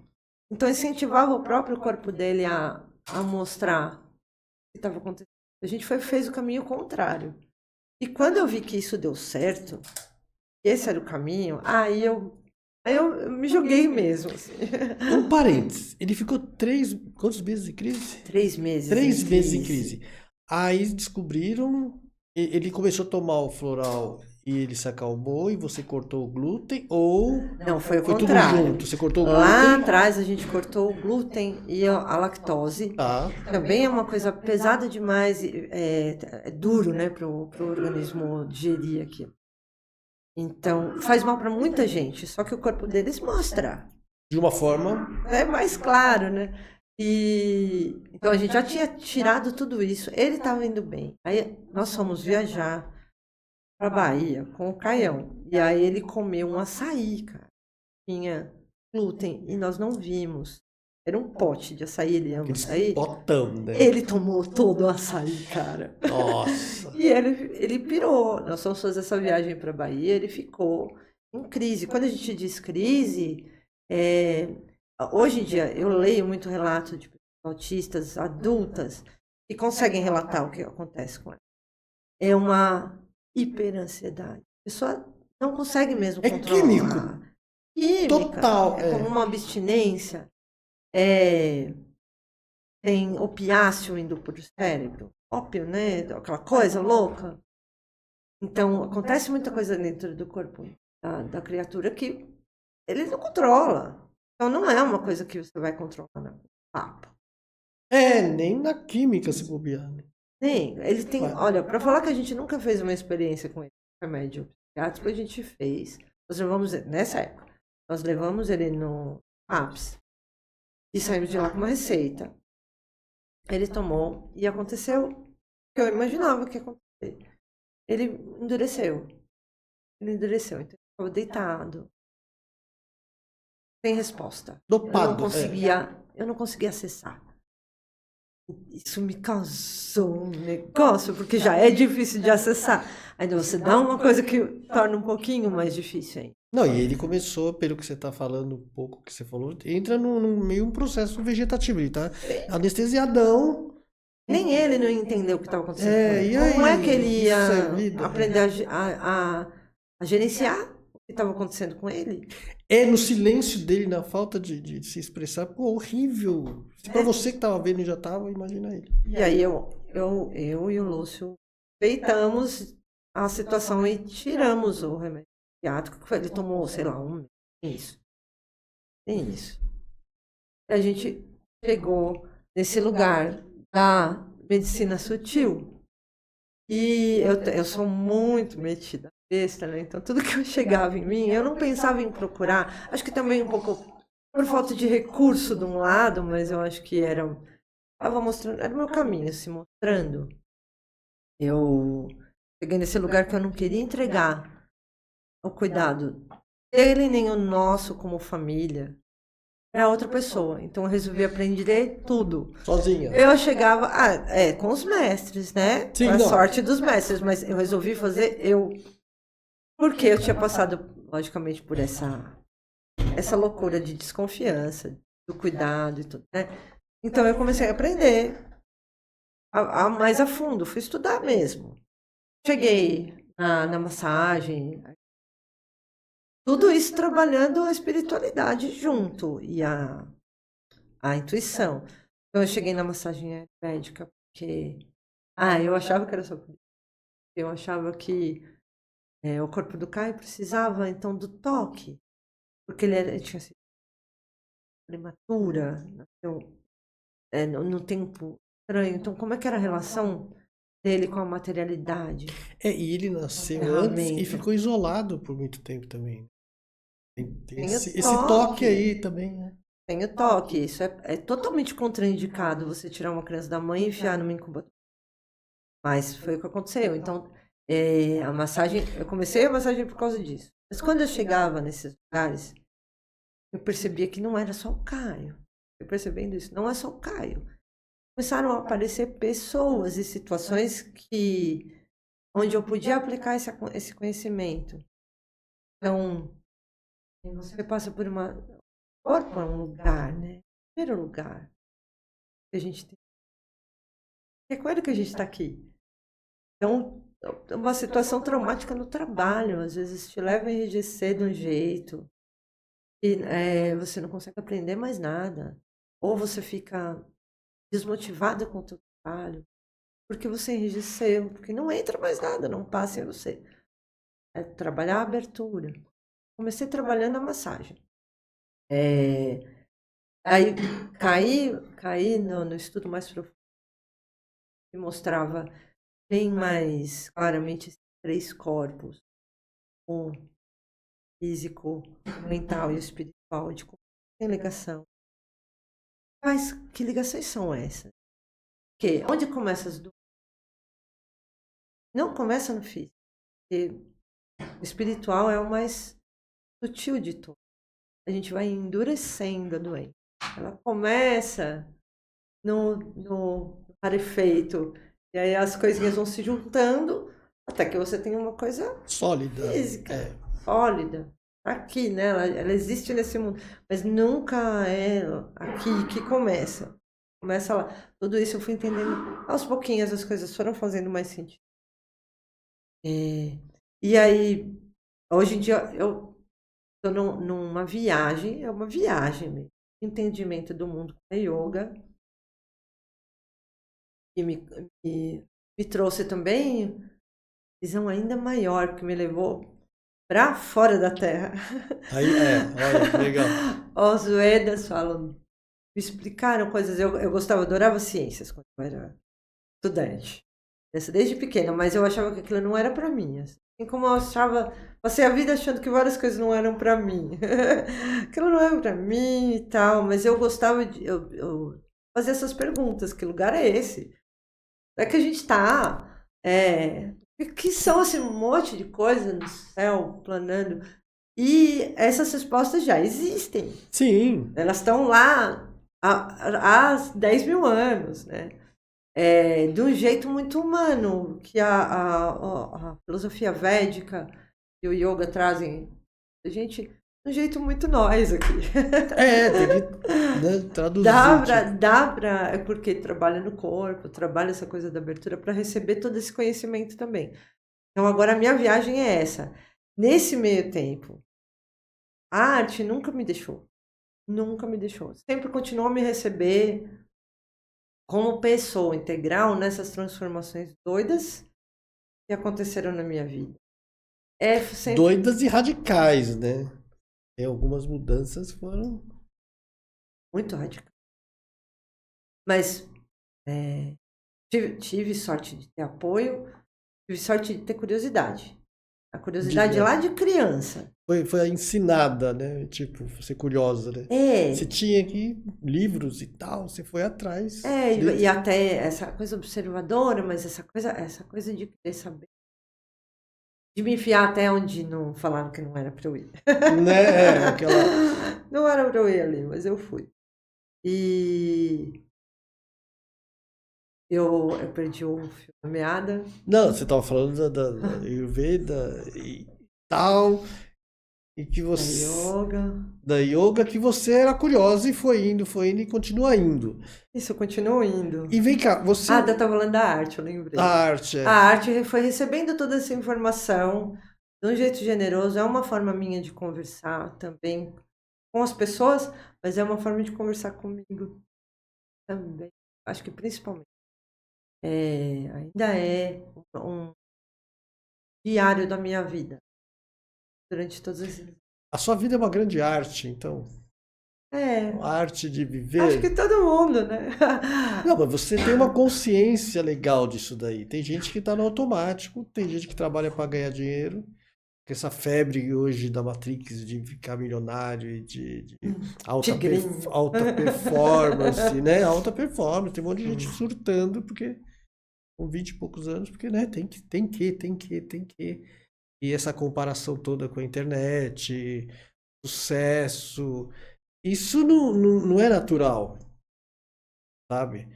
Então, incentivava o próprio corpo dele a mostrar o que estava acontecendo. A gente fez o caminho contrário. E quando eu vi que isso deu certo, esse era o caminho, aí eu me joguei mesmo. Assim. Um parênteses, ele ficou quantos meses em crise? 3 meses. 3 meses em crise. Aí descobriram, ele começou a tomar o floral e ele se acalmou e você cortou o glúten ou não, foi o tudo contrário. junto? Você cortou o glúten? Lá atrás a gente cortou o glúten e a lactose. Tá. Também é uma coisa pesada demais, é duro, né, para o organismo digerir aquilo. Então, faz mal para muita gente, só que o corpo deles mostra. De uma forma. É mais claro, né? Então a gente já tinha tirado tudo isso, ele estava indo bem. Aí nós fomos viajar para Bahia com o Caião. E aí ele comeu um açaí, cara. Tinha glúten e nós não vimos. Era um pote de açaí, ele ama açaí. Potão, né? Ele tomou todo o açaí, cara. Nossa. E ele pirou. Nós fomos fazer essa viagem para Bahia, ele ficou em crise. Quando a gente diz crise, hoje em dia eu leio muito relato de autistas adultas que conseguem relatar o que acontece com ela. É uma hiperansiedade. A pessoa não consegue mesmo controlar. Químico. Química. Total. É como uma abstinência. Tem opiáceo indo para o cérebro. Ópio, né? Aquela coisa louca. Então, acontece muita coisa dentro do corpo da criatura que ele não controla. Então, não é uma coisa que você vai controlar no papo. Nem na química se bobear. Sim, ele tem. Olha, para falar que a gente nunca fez uma experiência com ele, remédio psiquiátrico, a gente fez. Nós levamos, nessa época, nós levamos ele no APS e saímos de lá com uma receita. Ele tomou e aconteceu o que eu imaginava que ia acontecer. Ele endureceu. Então ele ficou deitado. Sem resposta. Dopado. Eu não conseguia acessar. Isso me causou um negócio, porque já é difícil de acessar. Ainda você dá uma coisa que torna um pouquinho mais difícil ainda. Não, e ele começou, pelo que você está falando, um pouco que você falou, entra num meio um processo vegetativo. Ele tá anestesiadão. Nem ele não entendeu o que estava acontecendo com ele. E aí? Como é que ele ia vida, aprender a gerenciar o que estava acontecendo com ele? No silêncio dele, na falta de se expressar, pô, horrível. Se pra você que estava vendo e já estava, imagina ele. E aí eu e o Lúcio peitamos a situação e tiramos o remédio psiquiátrico, que ele tomou, sei lá, um mês. Tem isso. E a gente chegou nesse lugar da medicina sutil. E eu sou muito metida besta, né? Então tudo que eu chegava em mim, eu não pensava em procurar. Acho que também um pouco por falta de recurso de um lado, mas eu acho que estava mostrando, era o meu caminho, se mostrando. Eu cheguei nesse lugar que eu não queria entregar o cuidado dele nem o nosso como família para outra pessoa. Então eu resolvi aprender tudo. Sozinha. Eu chegava, com os mestres, né? Sim, Com a não. sorte dos mestres, mas eu resolvi fazer porque eu tinha passado, logicamente, por essa loucura de desconfiança, do cuidado e tudo, né? Então eu comecei a aprender mais a fundo, fui estudar mesmo. Cheguei na massagem, tudo isso trabalhando a espiritualidade junto e a intuição. Então eu cheguei na massagem ayurvédica porque eu achava que era só eu achava que o corpo do Caio precisava então do toque, porque ele tinha sido prematura, nasceu no tempo estranho. Então como é que era a relação dele com a materialidade, E ele com a nasceu antes e ferramenta? ficou isolado por muito tempo também. Tem Tem o esse toque aí toque. também, né? Tem o toque, isso é totalmente contraindicado você tirar uma criança da mãe e enfiar numa incubadora. Mas foi o que aconteceu. Então, a massagem, eu comecei a massagem por causa disso. Mas quando eu chegava nesses lugares, eu percebia que não era só o Caio. Eu percebendo isso, não é só o Caio. Começaram a aparecer pessoas e situações onde eu podia aplicar esse conhecimento. Então, você passa por o corpo é um lugar, né? Em primeiro lugar, que a gente tem. É com ele que a gente está aqui. Então, é uma situação traumática no trabalho, às vezes te leva a enrijecer de um jeito e você não consegue aprender mais nada. Ou você fica desmotivada com o teu trabalho, porque você enrijeceu, porque não entra mais nada, não passa em você. É trabalhar a abertura. Comecei trabalhando a massagem. Aí caí no estudo mais profundo, que mostrava bem mais claramente esses 3 corpos, o físico, o mental e o espiritual, de como tem ligação. Mas que ligações são essas? Que onde começa as dúvidas? Não começa no físico, porque o espiritual é o mais sutil de tudo. A gente vai endurecendo a doença. Ela começa no rarefeito, e aí as coisinhas vão se juntando até que você tem uma coisa Sólida. física, sólida. Aqui, né? Ela existe nesse mundo, mas nunca é aqui que começa. Começa lá. Tudo isso eu fui entendendo. Aos pouquinhos as coisas foram fazendo mais sentido. E aí, hoje em dia, eu estou numa viagem, é uma viagem mesmo. Entendimento do mundo com a yoga. E me trouxe também visão ainda maior, que me levou para fora da Terra. Aí, olha, legal. Os Vedas falam, me explicaram coisas. Eu gostava, adorava ciências quando eu era estudante. Desde pequena, mas eu achava que aquilo não era para mim. Assim como eu achava, passei a vida achando que várias coisas não eram para mim. Aquilo não era para mim e tal, mas eu gostava de eu fazer essas perguntas: que lugar é esse? É que a gente está. Que são assim, um monte de coisa no céu planando. E essas respostas já existem. Sim. Elas estão lá há 10 mil anos, né? De um jeito muito humano, que a filosofia védica e o yoga trazem a gente de um jeito muito nós aqui. Tem que traduzir. É porque trabalha no corpo, trabalha essa coisa da abertura para receber todo esse conhecimento também. Então agora a minha viagem é essa. Nesse meio tempo, a arte nunca me deixou. Nunca me deixou. Sempre continuou a me receber como pessoa integral nessas transformações doidas que aconteceram na minha vida. Sempre Doidas e radicais, né? Tem algumas mudanças que foram muito radicais. Mas tive sorte de ter apoio, tive sorte de ter curiosidade. A curiosidade De- lá de criança. Foi ensinada, né? Tipo, você curiosa, né? Você É, tinha aqui livros e tal, você foi atrás e deles. até essa coisa observadora, mas essa coisa de querer saber. De me enfiar até onde não falaram que não era pra eu ir. Né? Aquela. Não era pra eu ir ali, mas eu fui. E eu perdi o fio da meada. Não, você estava falando da Ayurveda e tal, e que Da você. yoga. Da yoga, que você era curiosa e foi indo e continua indo. Isso, eu continuo indo. E vem cá, você. Eu tava falando da arte, eu lembrei. A arte, A arte foi recebendo toda essa informação de um jeito generoso. É uma forma minha de conversar também com as pessoas, mas é uma forma de conversar comigo também. Acho que principalmente. Ainda é um diário da minha vida durante todos esses. a sua vida é uma grande arte, então. É, A arte de acho que viver. todo mundo, né? Não, mas você tem uma consciência legal disso daí. Tem gente que está no automático, tem gente que trabalha para ganhar dinheiro. Com essa febre hoje da Matrix de ficar milionário e de Tigrinho. alta performance, né? Alta performance. Tem um monte de gente surtando porque com 20 e poucos anos, porque, né, tem que. E essa comparação toda com a internet, sucesso, isso não é natural, sabe?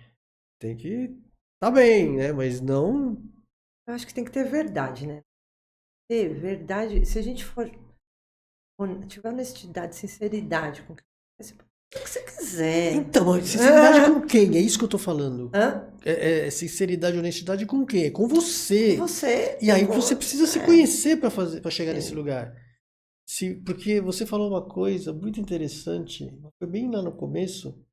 Tem que tá bem, né? Mas não. Eu acho que tem que ter verdade, né? Ter verdade. Se a gente tiver honestidade, sinceridade com o que você quiser. Então, mas sinceridade com quem? É isso que eu tô falando. Hã? Sinceridade e honestidade com quem? É com você. Você. E aí você precisa se É. conhecer para chegar Sim. nesse lugar. Porque você falou uma coisa muito interessante, foi bem lá no começo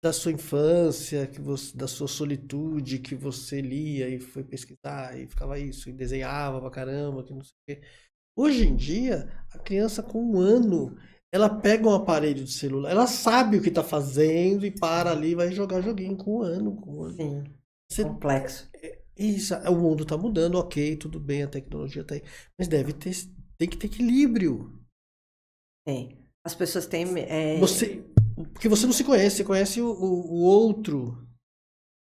da sua infância, da sua solitude, que você lia e foi pesquisar e ficava isso, e desenhava pra caramba, que não sei o quê. Hoje em dia, a criança com 1 ano, ela pega um aparelho de celular, ela sabe o que tá fazendo e para ali e vai jogar joguinho com 1 ano, com 1 ano. Sim. Você Complexo. Isso, o mundo está mudando, ok, tudo bem, a tecnologia está aí, mas tem que ter equilíbrio. Tem. As pessoas têm. Porque você não se conhece, você conhece o outro.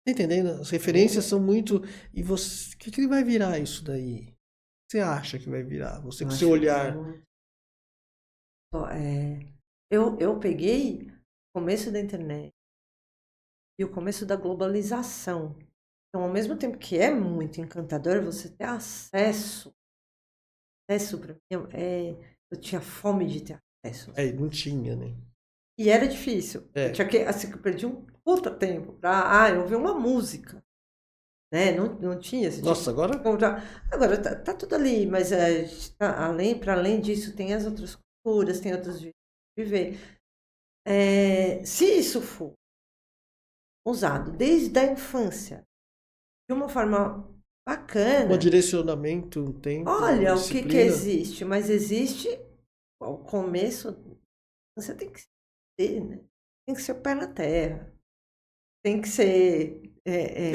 Tá entendendo? As referências são muito. E você, o que ele vai virar isso daí? O que você acha que vai virar? Você com Eu seu acho olhar. eu peguei o começo da internet e o começo da globalização. Então, ao mesmo tempo que é muito encantador você ter acesso para mim, eu tinha fome de ter acesso. Não tinha, né? E era difícil. Eu tinha que, assim, eu perdi um puta tempo para eu ouvir uma música, né? Não tinha. Você Nossa, tinha que agora. comprar. Agora tá tudo ali, mas para além disso tem as outras culturas, tem outros jeitos de viver. Se isso for usado desde a infância de uma forma Um bacana, direcionamento, um tempo, uma olha o que disciplina. existe, mas existe ao começo, você tem que ter, né? Tem que ser o pé na terra, tem que ser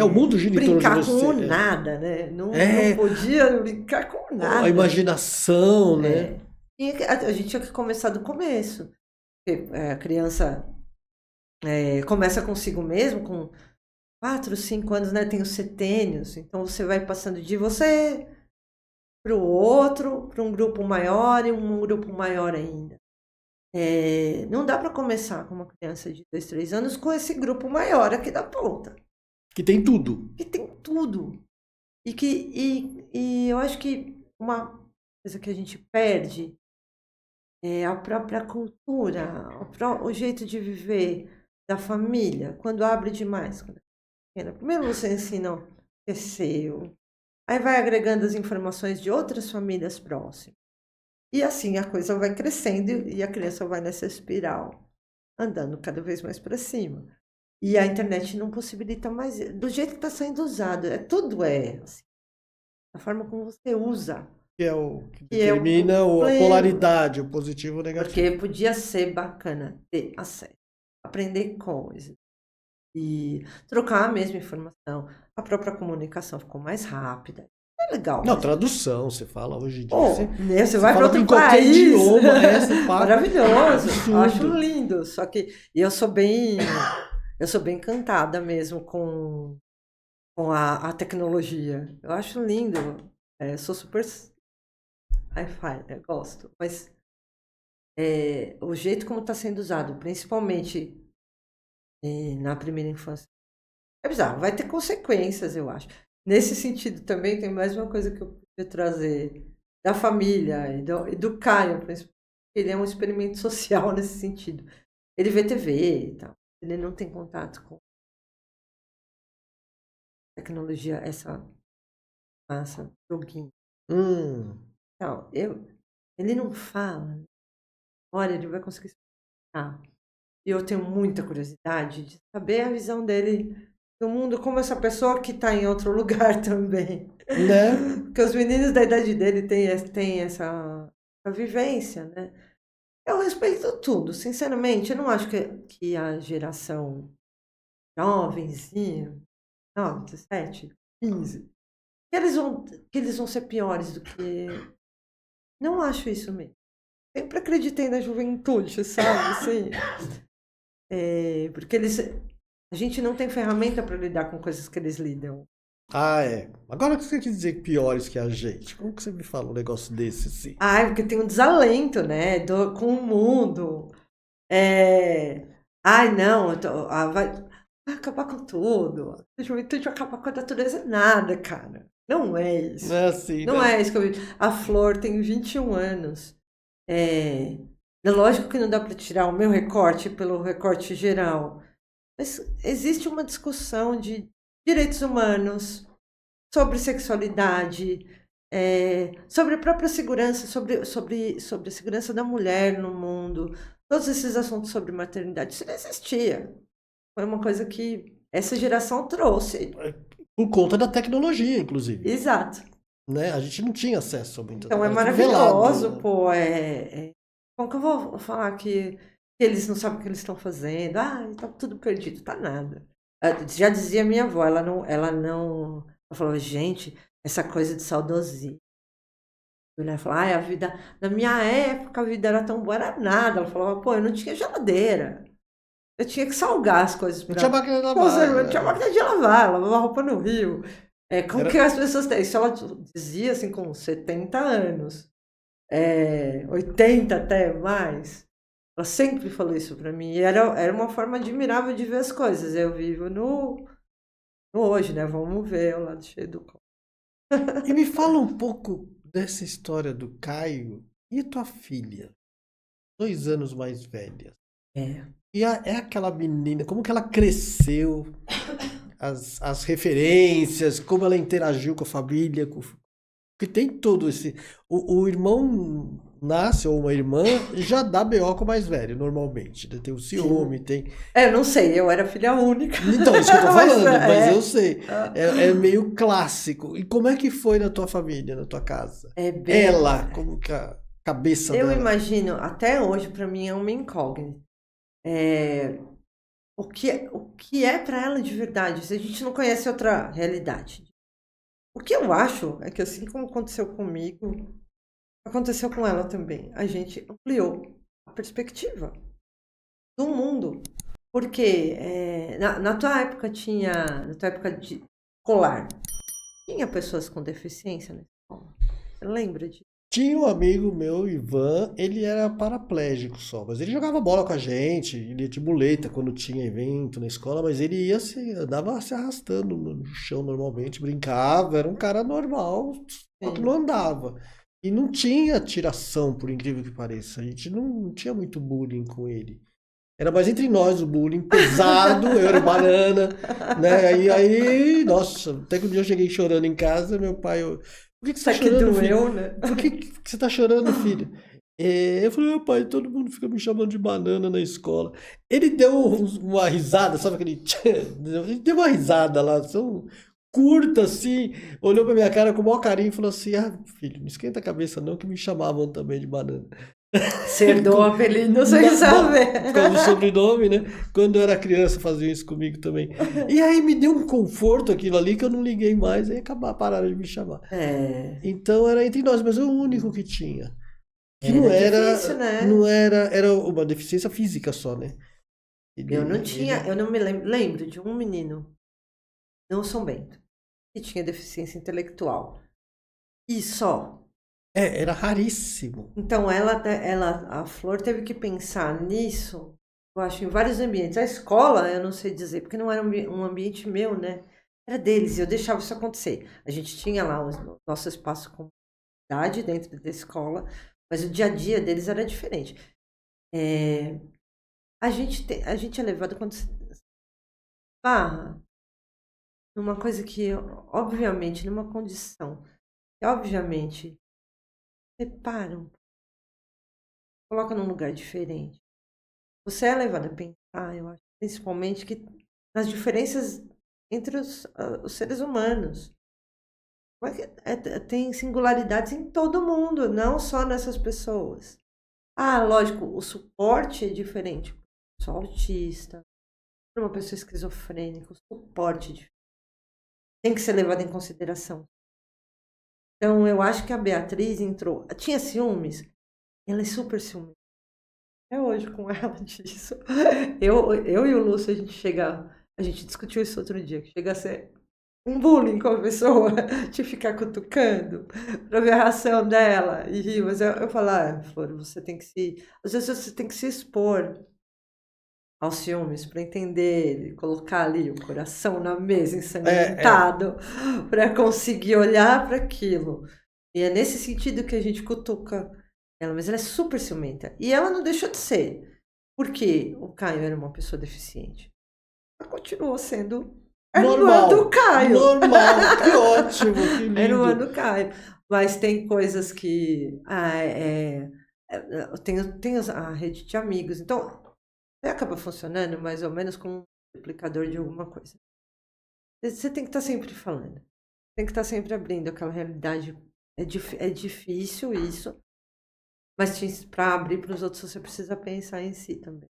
O mundo gira em torno de brincar você. com nada, né? Não É. podia brincar com nada. A imaginação, né? E a gente tinha que começar do começo. Porque, a criança começa consigo mesmo, com 4, 5 anos, né? Tem os setênios. Então você vai passando de você para o outro, para um grupo maior e um grupo maior ainda. Não dá para começar com uma criança de 2, 3 anos com esse grupo maior aqui da ponta. Que tem tudo. Que tem tudo. E eu acho que uma coisa que a gente perde é a própria cultura, o jeito de viver da família, quando abre demais. Primeiro você ensina o que é seu, aí vai agregando as informações de outras famílias próximas. E assim a coisa vai crescendo e a criança vai nessa espiral, andando cada vez mais para cima. E a internet não possibilita mais, do jeito que está sendo usado, tudo assim, a forma como você usa. Que é o que Que é o determina a problema. polaridade, o positivo e o negativo. Porque podia ser bacana ter acesso, aprender coisas, e trocar a mesma informação. A própria comunicação ficou mais rápida. É legal. Não, tradução, você fala hoje em dia. Você vai para fala outro em qualquer país. idioma, você fala. Maravilhoso. Absurdo. Eu acho lindo. Só que eu sou bem encantada mesmo com a tecnologia. Eu acho lindo. Sou super hi-fi, eu gosto. Mas o jeito como está sendo usado, principalmente na primeira infância, é bizarro. Vai ter consequências, eu acho. Nesse sentido também tem mais uma coisa que eu podia trazer da família e do Caio, principalmente. Ele é um experimento social nesse sentido. Ele vê TV e tal. Ele não tem contato com tecnologia, essa joguinho. Então, ele não fala. Olha, ele vai conseguir explicar. E eu tenho muita curiosidade de saber a visão dele do mundo, como essa pessoa que está em outro lugar também. Né? Porque os meninos da idade dele têm essa vivência, né? Eu respeito tudo, sinceramente. Eu não acho que a geração jovenzinha, 9, 17, 15, que eles vão ser piores do que... Não acho isso mesmo. Sempre acreditei na juventude, sabe? Assim, porque a gente não tem ferramenta para lidar com coisas que eles lidam. Ah, é. Agora o que você quer dizer piores que a gente? Como que você me fala um negócio desse, assim? Porque tem um desalento, né? Com o mundo. Não, vai acabar com tudo. A juventude vai acabar com a natureza. Nada, cara. Não é isso. Não é assim, Não né? é isso que eu vi. A Flor tem 21 anos. É lógico que não dá para tirar o meu recorte pelo recorte geral. Mas existe uma discussão de direitos humanos, sobre sexualidade, sobre a própria segurança, sobre a segurança da mulher no mundo. Todos esses assuntos sobre maternidade, isso não existia. Foi uma coisa que essa geração trouxe. Por conta da tecnologia, inclusive. Exato. Né? A gente não tinha acesso a muita Então é coisa. maravilhoso, pô. Como que eu vou falar que eles não sabem o que eles estão fazendo? Tá tudo perdido. Tá nada. Já dizia minha avó, ela falava, gente, essa coisa de saudosismo. Ela falava, a vida, na minha época a vida era tão boa, era nada. Ela falava, pô, eu não tinha geladeira. Eu tinha que salgar as coisas Não tinha máquina de lavar. Eu tinha máquina de lavar, lavava roupa no rio. Como que as pessoas têm? Isso ela dizia assim com 70 anos. 80 até mais. Ela sempre falou isso pra mim. E era uma forma admirável de ver as coisas. Eu vivo no hoje, né? Vamos ver o lado cheio do copo. E me fala um pouco dessa história do Caio e tua filha, 2 anos mais velha. E é aquela menina, como que ela cresceu, as referências, como ela interagiu com a família, porque tem todo esse... O irmão nasce, ou uma irmã, já dá BO com o mais velho, normalmente. Tem o ciúme, tem... Eu não sei, eu era filha única. Então, isso que eu tô falando, mas eu sei. É meio clássico. E como é que foi na tua família, na tua casa? Ela, como que a cabeça dela... Eu imagino, até hoje, pra mim, é uma incógnita. O que é para ela de verdade, se a gente não conhece outra realidade. O que eu acho é que assim como aconteceu comigo, aconteceu com ela também. A gente ampliou a perspectiva do mundo. Porque na tua época na tua época de escolar, tinha pessoas com deficiência na escola? Você lembra disso? Tinha um amigo meu, Ivan, ele era paraplégico só, mas ele jogava bola com a gente, ele ia de muleta quando tinha evento na escola, mas ele andava se arrastando no chão normalmente, brincava, era um cara normal, só que não andava. E não tinha tiração, por incrível que pareça, a gente não tinha muito bullying com ele. Era mais entre nós o bullying, pesado, eu era banana, né? Aí, nossa, até que um dia eu cheguei chorando em casa, meu pai... Por que você tá chorando, filho? Né? Por que você tá chorando, filho? Eu falei, meu pai, todo mundo fica me chamando de banana na escola. Ele deu uma risada, sabe aquele... Ele deu uma risada lá, curta assim, olhou pra minha cara com o maior carinho e falou assim, filho, não esquenta a cabeça não, que me chamavam também de banana. Você herdou o apelido sem saber. Por causa do sobrenome, né? Quando eu era criança faziam isso comigo também. E aí me deu um conforto aquilo ali que eu não liguei mais, aí pararam de me chamar. Então era entre nós, mas eu o único que tinha. Que não era, difícil, né? era uma deficiência física só, né? Eu não tinha, eu não me lembro de um menino, não São Bento, que tinha deficiência intelectual. E só. Era raríssimo. Então a Flor teve que pensar nisso, eu acho, em vários ambientes. A escola, eu não sei dizer, porque não era um ambiente meu, né? Era deles, e eu deixava isso acontecer. A gente tinha lá o nosso espaço com idade dentro da escola, mas o dia a dia deles era diferente. A gente é levado quando se barra numa coisa que, obviamente, numa condição que, obviamente, separam, coloca num lugar diferente. Você é levado a pensar, eu acho, principalmente, que nas diferenças entre os seres humanos. Tem singularidades em todo mundo, não só nessas pessoas. Lógico, o suporte é diferente. Eu sou autista, para uma pessoa esquizofrênica, o suporte tem que ser levado em consideração. Então, eu acho que a Beatriz entrou. Tinha ciúmes? Ela é super ciúmes. Até hoje com ela disso. Eu e o Lúcio, a gente discutiu isso outro dia, que chega a ser um bullying com a pessoa, de ficar cutucando pra ver a reação dela e rir. Mas eu falo, Flor, às vezes você tem que se expor aos ciúmes para entender, colocar ali o coração na mesa ensanguentado para conseguir olhar para aquilo. E é nesse sentido que a gente cutuca ela, mas ela é super ciumenta. E ela não deixou de ser, porque o Caio era uma pessoa deficiente. Ela continuou sendo a irmã do Caio. Normal, que ótimo, que lindo. A irmã do Caio. Mas tem coisas que... tem a rede de amigos. Então, acaba funcionando mais ou menos como um multiplicador de alguma coisa. Você tem que estar sempre falando. Tem que estar sempre abrindo aquela realidade. É difícil isso. Mas para abrir para os outros, você precisa pensar em si também.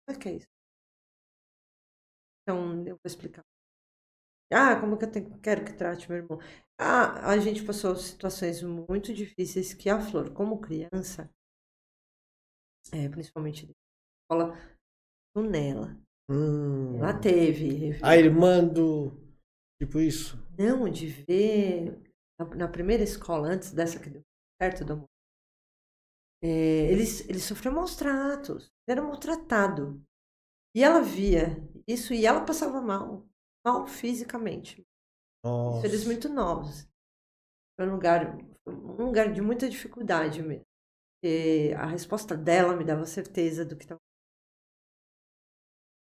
O que é isso? Então, eu vou explicar. Como que quero que trate meu irmão? A gente passou situações muito difíceis que a Flor, como criança, principalmente na escola, nela. Ela teve. A irmã do... Tipo isso? Não, de ver na primeira escola, antes dessa que deu certo do amor, eles sofriam maus tratos, eram maltratados. E ela via isso e ela passava mal fisicamente. Nossa. Eles muito novos. Foi um lugar de muita dificuldade mesmo. E a resposta dela me dava certeza do que estava.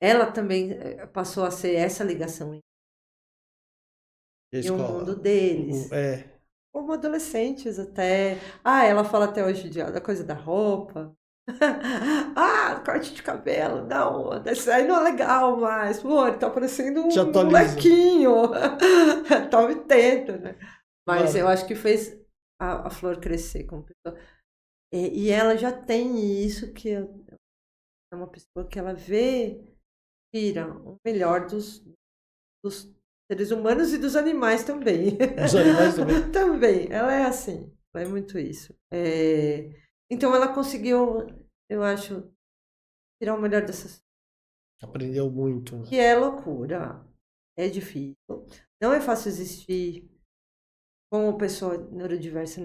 Ela também passou a ser essa ligação e o mundo deles. Como adolescentes até. Ela fala até hoje da coisa da roupa. Corte de cabelo. Não, isso aí não é legal mais. Pô, ele tá parecendo um molequinho. Tá 80, né? Mas eu acho que fez a Flor crescer como pessoa. E ela já tem isso, que é uma pessoa que ela tira o melhor dos seres humanos e dos animais também. Os animais também? Também. Ela é assim. Ela é muito isso. Então ela conseguiu, eu acho, tirar o melhor dessas. Aprendeu muito. Que é loucura. É difícil. Não é fácil existir como pessoa neurodiversa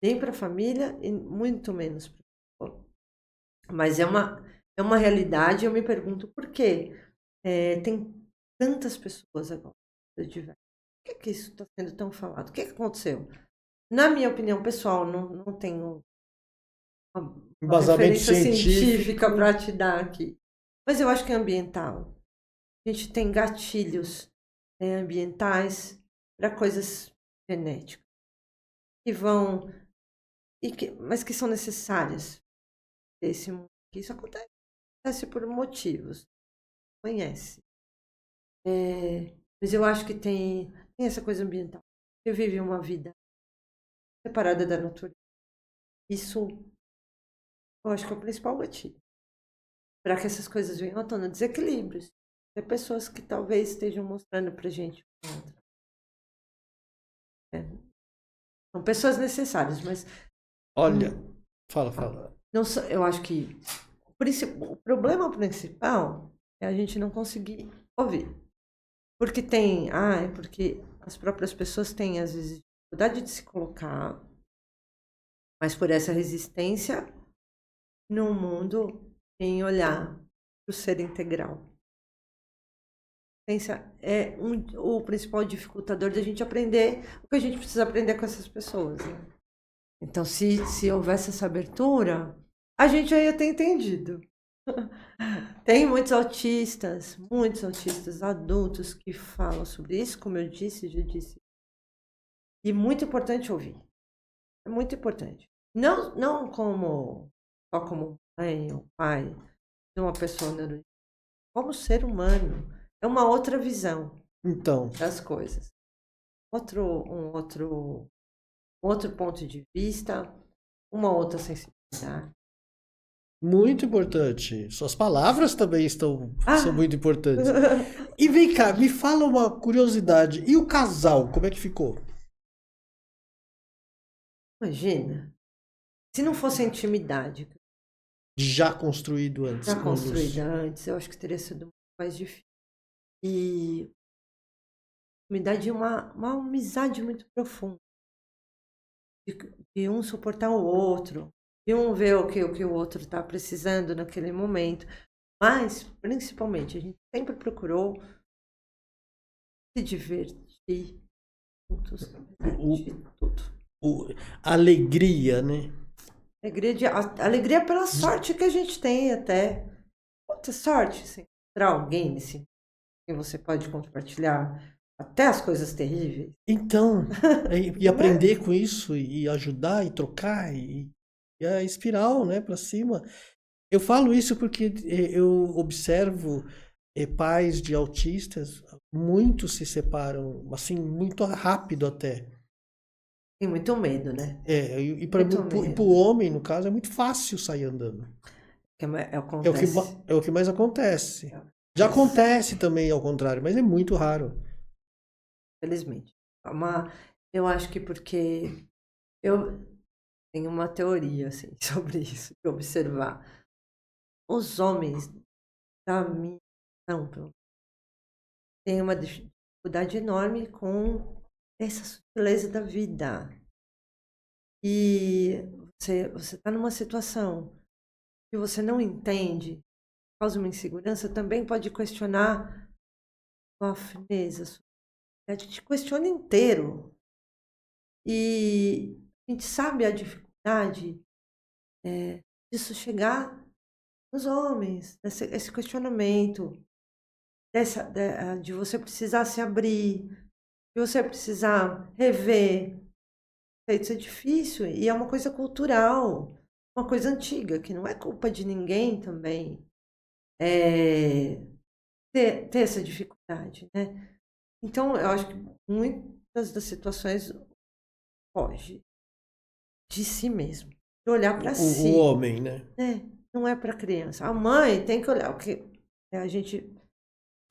nem para a família e muito menos para a. Mas é uma realidade. Eu me pergunto por quê. Tem tantas pessoas agora neurodiversas. Por que isso está sendo tão falado? O que aconteceu? Na minha opinião pessoal, não tenho uma referência científica para te dar aqui. Mas eu acho que é ambiental. A gente tem gatilhos ambientais para coisas genéticas que vão, mas que são necessárias desse mundo. Isso acontece por motivos. Conhece. Mas eu acho que tem essa coisa ambiental. Eu vivi uma vida separada da natureza. Isso, eu acho que é o principal motivo. Para que essas coisas venham à tona, desequilíbrios. Tem pessoas que talvez estejam mostrando pra gente outra. São pessoas necessárias, mas Olha, fala. não, eu acho que o problema principal é a gente não conseguir ouvir. Porque é porque as próprias pessoas têm, às vezes, dificuldade de se colocar, mas por essa resistência no mundo em olhar para o ser integral. É o principal dificultador da gente aprender o que a gente precisa aprender com essas pessoas. Né? Então, se houvesse essa abertura, a gente já ia ter entendido. Tem muitos autistas adultos que falam sobre isso, como eu disse, já disse. E muito importante ouvir. É muito importante. Não só como mãe ou pai de uma pessoa neurotípica, como ser humano. É uma outra visão Então, das coisas. Um outro ponto de vista, uma outra sensibilidade. muito importante. Suas palavras também são muito importantes. Ah! E vem cá, me fala uma curiosidade. E o casal, como é que ficou? Imagina, se não fosse a intimidade Já construído antes. já construída antes, eu acho que teria sido muito mais difícil. E me dá de uma amizade muito profunda. De um suportar o outro, de um ver o que o outro está precisando naquele momento. Mas, principalmente, a gente sempre procurou se divertir juntos. Alegria, né? Alegria pela sorte que a gente tem até. Muita sorte, se encontrar alguém nesse que você pode compartilhar até as coisas terríveis. Então, e aprender com isso, e ajudar, e trocar, e a espiral, né, para cima. Eu falo isso porque eu observo pais de autistas, muitos se separam, assim, muito rápido até. Tem muito medo, né? E para o homem, no caso, é muito fácil sair andando. É o que mais acontece. Já acontece também ao contrário, mas é muito raro. Felizmente. Eu acho que porque eu tenho uma teoria assim, sobre isso, de observar. Os homens da minha geração têm uma dificuldade enorme com essa sutileza da vida. E você está numa situação que você não entende, causa uma insegurança, também pode questionar sua fineza, a gente questiona inteiro. E a gente sabe a dificuldade disso chegar nos homens, esse questionamento, de você precisar se abrir, de você precisar rever. Isso é difícil e é uma coisa cultural, uma coisa antiga, que não é culpa de ninguém também ter essa dificuldade, né? Então, eu acho que muitas das situações foge de si mesmo, de olhar para si. O homem, né? Não é para criança. A mãe tem que olhar, porque a gente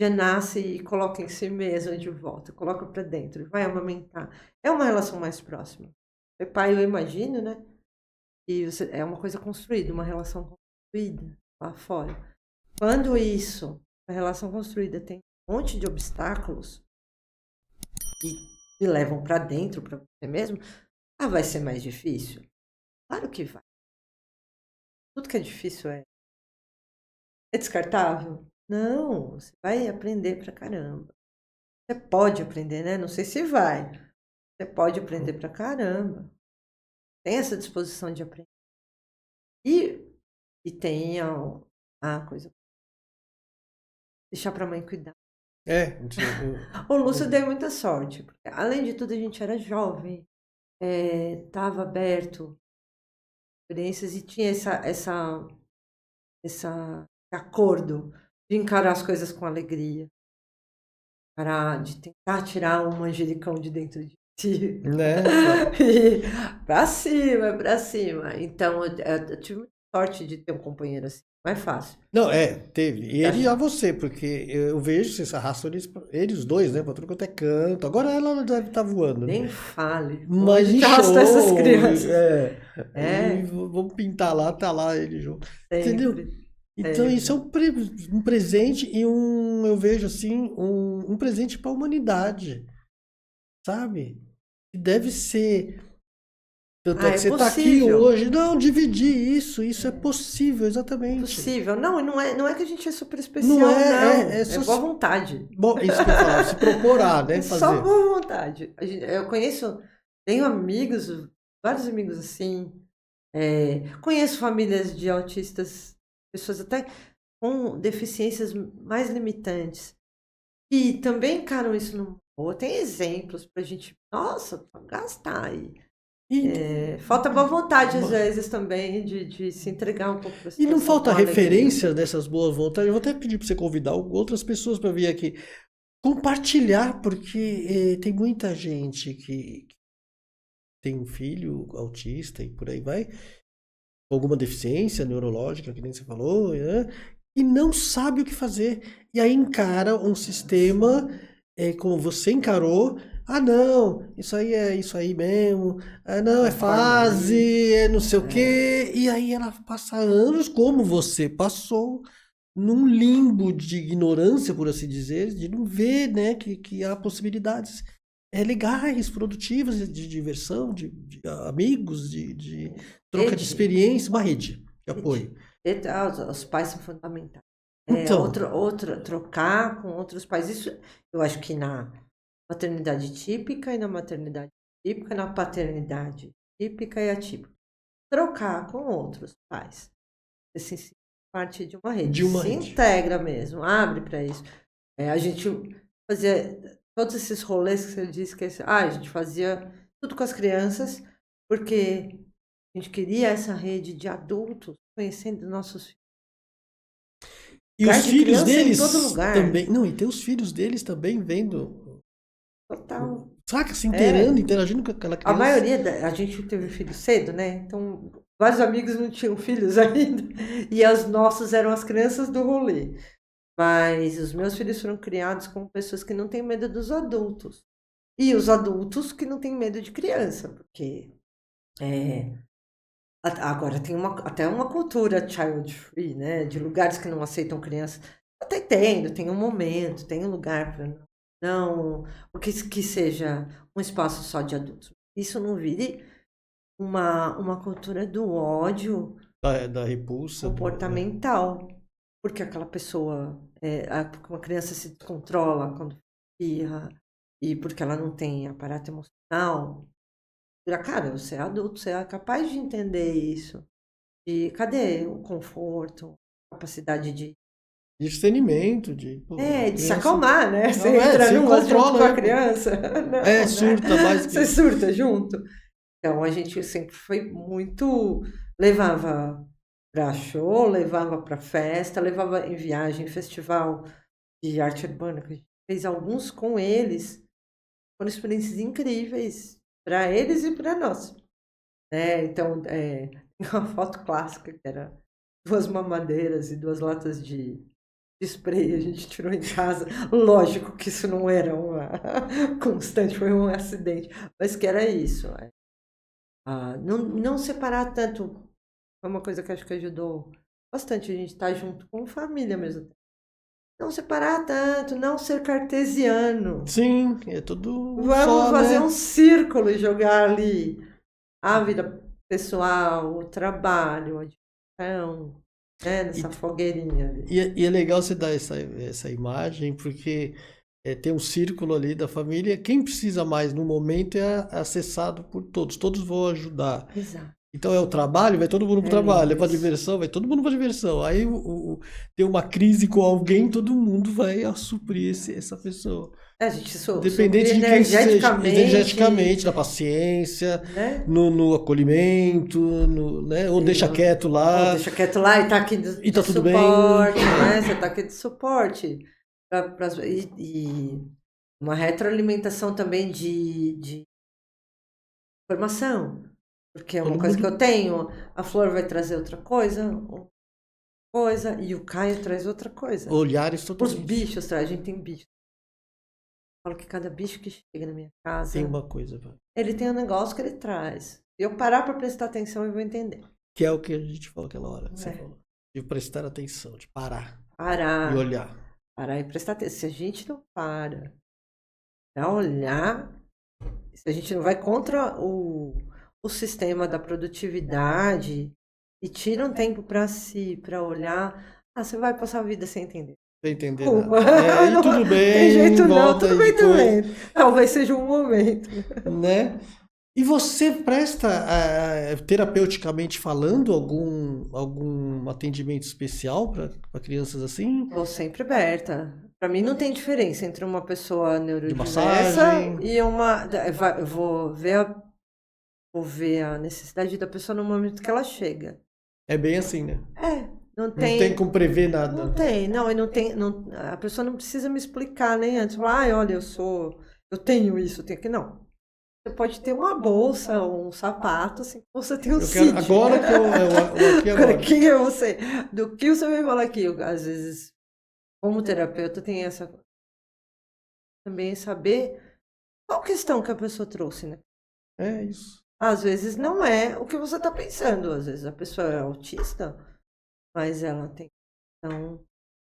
já nasce e coloca em si mesmo de volta, coloca para dentro, vai amamentar. É uma relação mais próxima. Ser pai, eu imagino, né? E é uma coisa construída, uma relação construída lá fora. Quando a relação construída tem um monte de obstáculos que te levam para dentro, para você mesmo, vai ser mais difícil? Claro que vai. Tudo que é difícil é descartável? Não, você vai aprender pra caramba. Você pode aprender, né? Não sei se vai. Você pode aprender pra caramba. Tem essa disposição de aprender. E tem a coisa. Deixar pra mãe cuidar. O Lúcio deu muita sorte. Porque, além de tudo, a gente era jovem. Estava aberto experiências e tinha esse acordo de encarar as coisas com alegria, de tentar tirar um manjericão de dentro de Sim. né? E pra cima, pra cima. Então, eu tive muita sorte de ter um companheiro assim. Não é fácil Não, teve. E de ele a achar. você, porque eu vejo vocês arrastam eles os dois, né? Pra tudo quanto é canto. Agora ela deve estar voando, né? Nem fale. Como a Mas em gente arrastou essas show, crianças. e É, vamos pintar lá, tá lá ele junto. Entendeu? sempre. Então isso é Sempre. um presente e eu vejo assim, um presente para a humanidade, sabe? E deve ser. Tanto é Ah, que é você está aqui possível. hoje. Não, dividir isso é possível, É exatamente. possível. Não, e não é que a gente é super Não especial, é não. É só. boa vontade. Bom, isso que eu falava, se proporar, É né? só Fazer. boa vontade. Eu conheço, tenho amigos, vários amigos assim. Conheço famílias de autistas, pessoas até com deficiências mais limitantes. E também encaram isso no boa. Tem exemplos pra gente, nossa, gastar aí. Falta boa vontade, às vezes, também, de se entregar um pouco para a E não situação falta com alegria. referência dessas boas vontades. Eu vou até pedir para você convidar outras pessoas para vir aqui compartilhar, porque tem muita gente que tem um filho autista e por aí vai, com alguma deficiência neurológica, que nem você falou, né? E não sabe o que fazer. E aí encara um sistema como você encarou. Ah, não, isso aí é isso aí mesmo. Ah, não, é Conforme ali. fase, é não sei o É, quê. E aí ela passa anos, como você passou, num limbo de ignorância, por assim dizer, de não ver, né, que há possibilidades legais, produtivas, de diversão, de amigos, de troca de rede, experiência, uma rede de rede. apoio. Os pais são fundamentais. Então, Trocar com outros pais. Isso eu acho que na maternidade típica e na maternidade típica, na paternidade típica e atípica. Trocar com outros pais. Você se sente parte de uma rede. de uma Se rede. integra mesmo, abre para isso. A gente fazia todos esses rolês que você disse a gente fazia tudo com as crianças, porque a gente queria essa rede de adultos conhecendo nossos filhos. E Lugar os de filhos criança em todo deles lugar. também. Não, e tem os filhos deles também vendo. Total. Saca? Se É. inteirando, interagindo com aquela A criança. maioria a gente teve filho cedo, né? Então, vários amigos não tinham filhos ainda. E os nossos eram as crianças do rolê. Mas os meus filhos foram criados como pessoas que não têm medo dos adultos. E os adultos que não têm medo de criança, porque agora tem até uma cultura child free, né? De lugares que não aceitam crianças. Até tem um momento, tem um lugar para não, que seja um espaço só de adultos. Isso não vire uma cultura do ódio Da repulsa. comportamental, porque aquela pessoa, uma criança se descontrola quando espirra, e porque ela não tem aparato emocional. Cara, você é adulto, você é capaz de entender isso. E cadê o conforto, capacidade De discernimento, a de se criança. acalmar, né? Você Não, entra se numa junto com controla, a criança. Não, né? surta mais Você que. surta junto. Então a gente sempre foi muito. Levava para show, levava para festa, levava em viagem, festival de arte urbana, que a gente fez alguns com eles. Foram experiências incríveis para eles e para nós. Então, tem uma foto clássica que era 2 mamadeiras e 2 latas de spray, a gente tirou em casa. Lógico que isso não era uma constante, foi um acidente, mas que era isso. Não separar tanto, foi uma coisa que acho que ajudou bastante a gente estar junto com família mesmo. Não separar tanto, não ser cartesiano. Sim, é tudo um Vamos só, fazer né? um círculo e jogar ali a vida pessoal, o trabalho, a diversão, E, nessa fogueirinha ali. e é legal você dar essa imagem, porque tem um círculo ali da família. Quem precisa mais no momento é acessado por todos. Todos vão ajudar. Exato. Então é o trabalho, vai todo mundo pro É trabalho. É lindo pra isso. diversão, vai todo mundo pra diversão. Aí tem uma crise com alguém, todo mundo vai suprir essa pessoa. A gente supre Independente de quem seja, energeticamente, energeticamente, na paciência, né? no acolhimento, né? Ou deixa quieto Ou lá deixa quieto lá e tá aqui e de tá tudo bem. suporte, né? Você tá aqui de suporte. E uma retroalimentação também de informação. Porque é uma Todo coisa que mundo- eu tenho, a Flor vai trazer outra coisa, e o Caio traz outra coisa. Olhares Os totalmente. bichos, a gente tem bicho. Eu falo que cada bicho que chega na minha casa, Tem uma coisa, vai. ele tem um negócio que ele traz. Se eu parar para prestar atenção, eu vou entender. Que é o que a gente falou aquela hora que você É. falou. De prestar atenção, de parar Parar. e olhar. Parar e prestar atenção. Se a gente não para olhar, se a gente não vai contra o sistema da produtividade e tira um tempo para si, para olhar, você vai passar a vida sem entender. Sem entender Desculpa. nada. E Não tudo bem, tem jeito não, volta tudo aí bem depois, também. Talvez seja um momento. né? E você presta, terapeuticamente falando, algum atendimento especial para crianças assim? Estou sempre aberta. Para mim não tem diferença entre uma pessoa neurodiversa massagem? e uma. Eu vou ver a necessidade da pessoa no momento que ela chega. É bem assim, né? Não Não tem como prever nada. Não tem, não, e não tem. Não, a pessoa não precisa me explicar nem antes. Falar, olha, eu tenho isso, eu tenho aquilo. Não. Você pode ter uma bolsa ou um sapato, assim, você tem um sítio. Agora que eu aqui agora. Quem é você? Do que você vai falar aqui? Às vezes, como terapeuta, tem essa também saber qual questão que a pessoa trouxe, né? É isso. Às vezes não é o que você está pensando. Às vezes a pessoa é autista, mas ela tem questão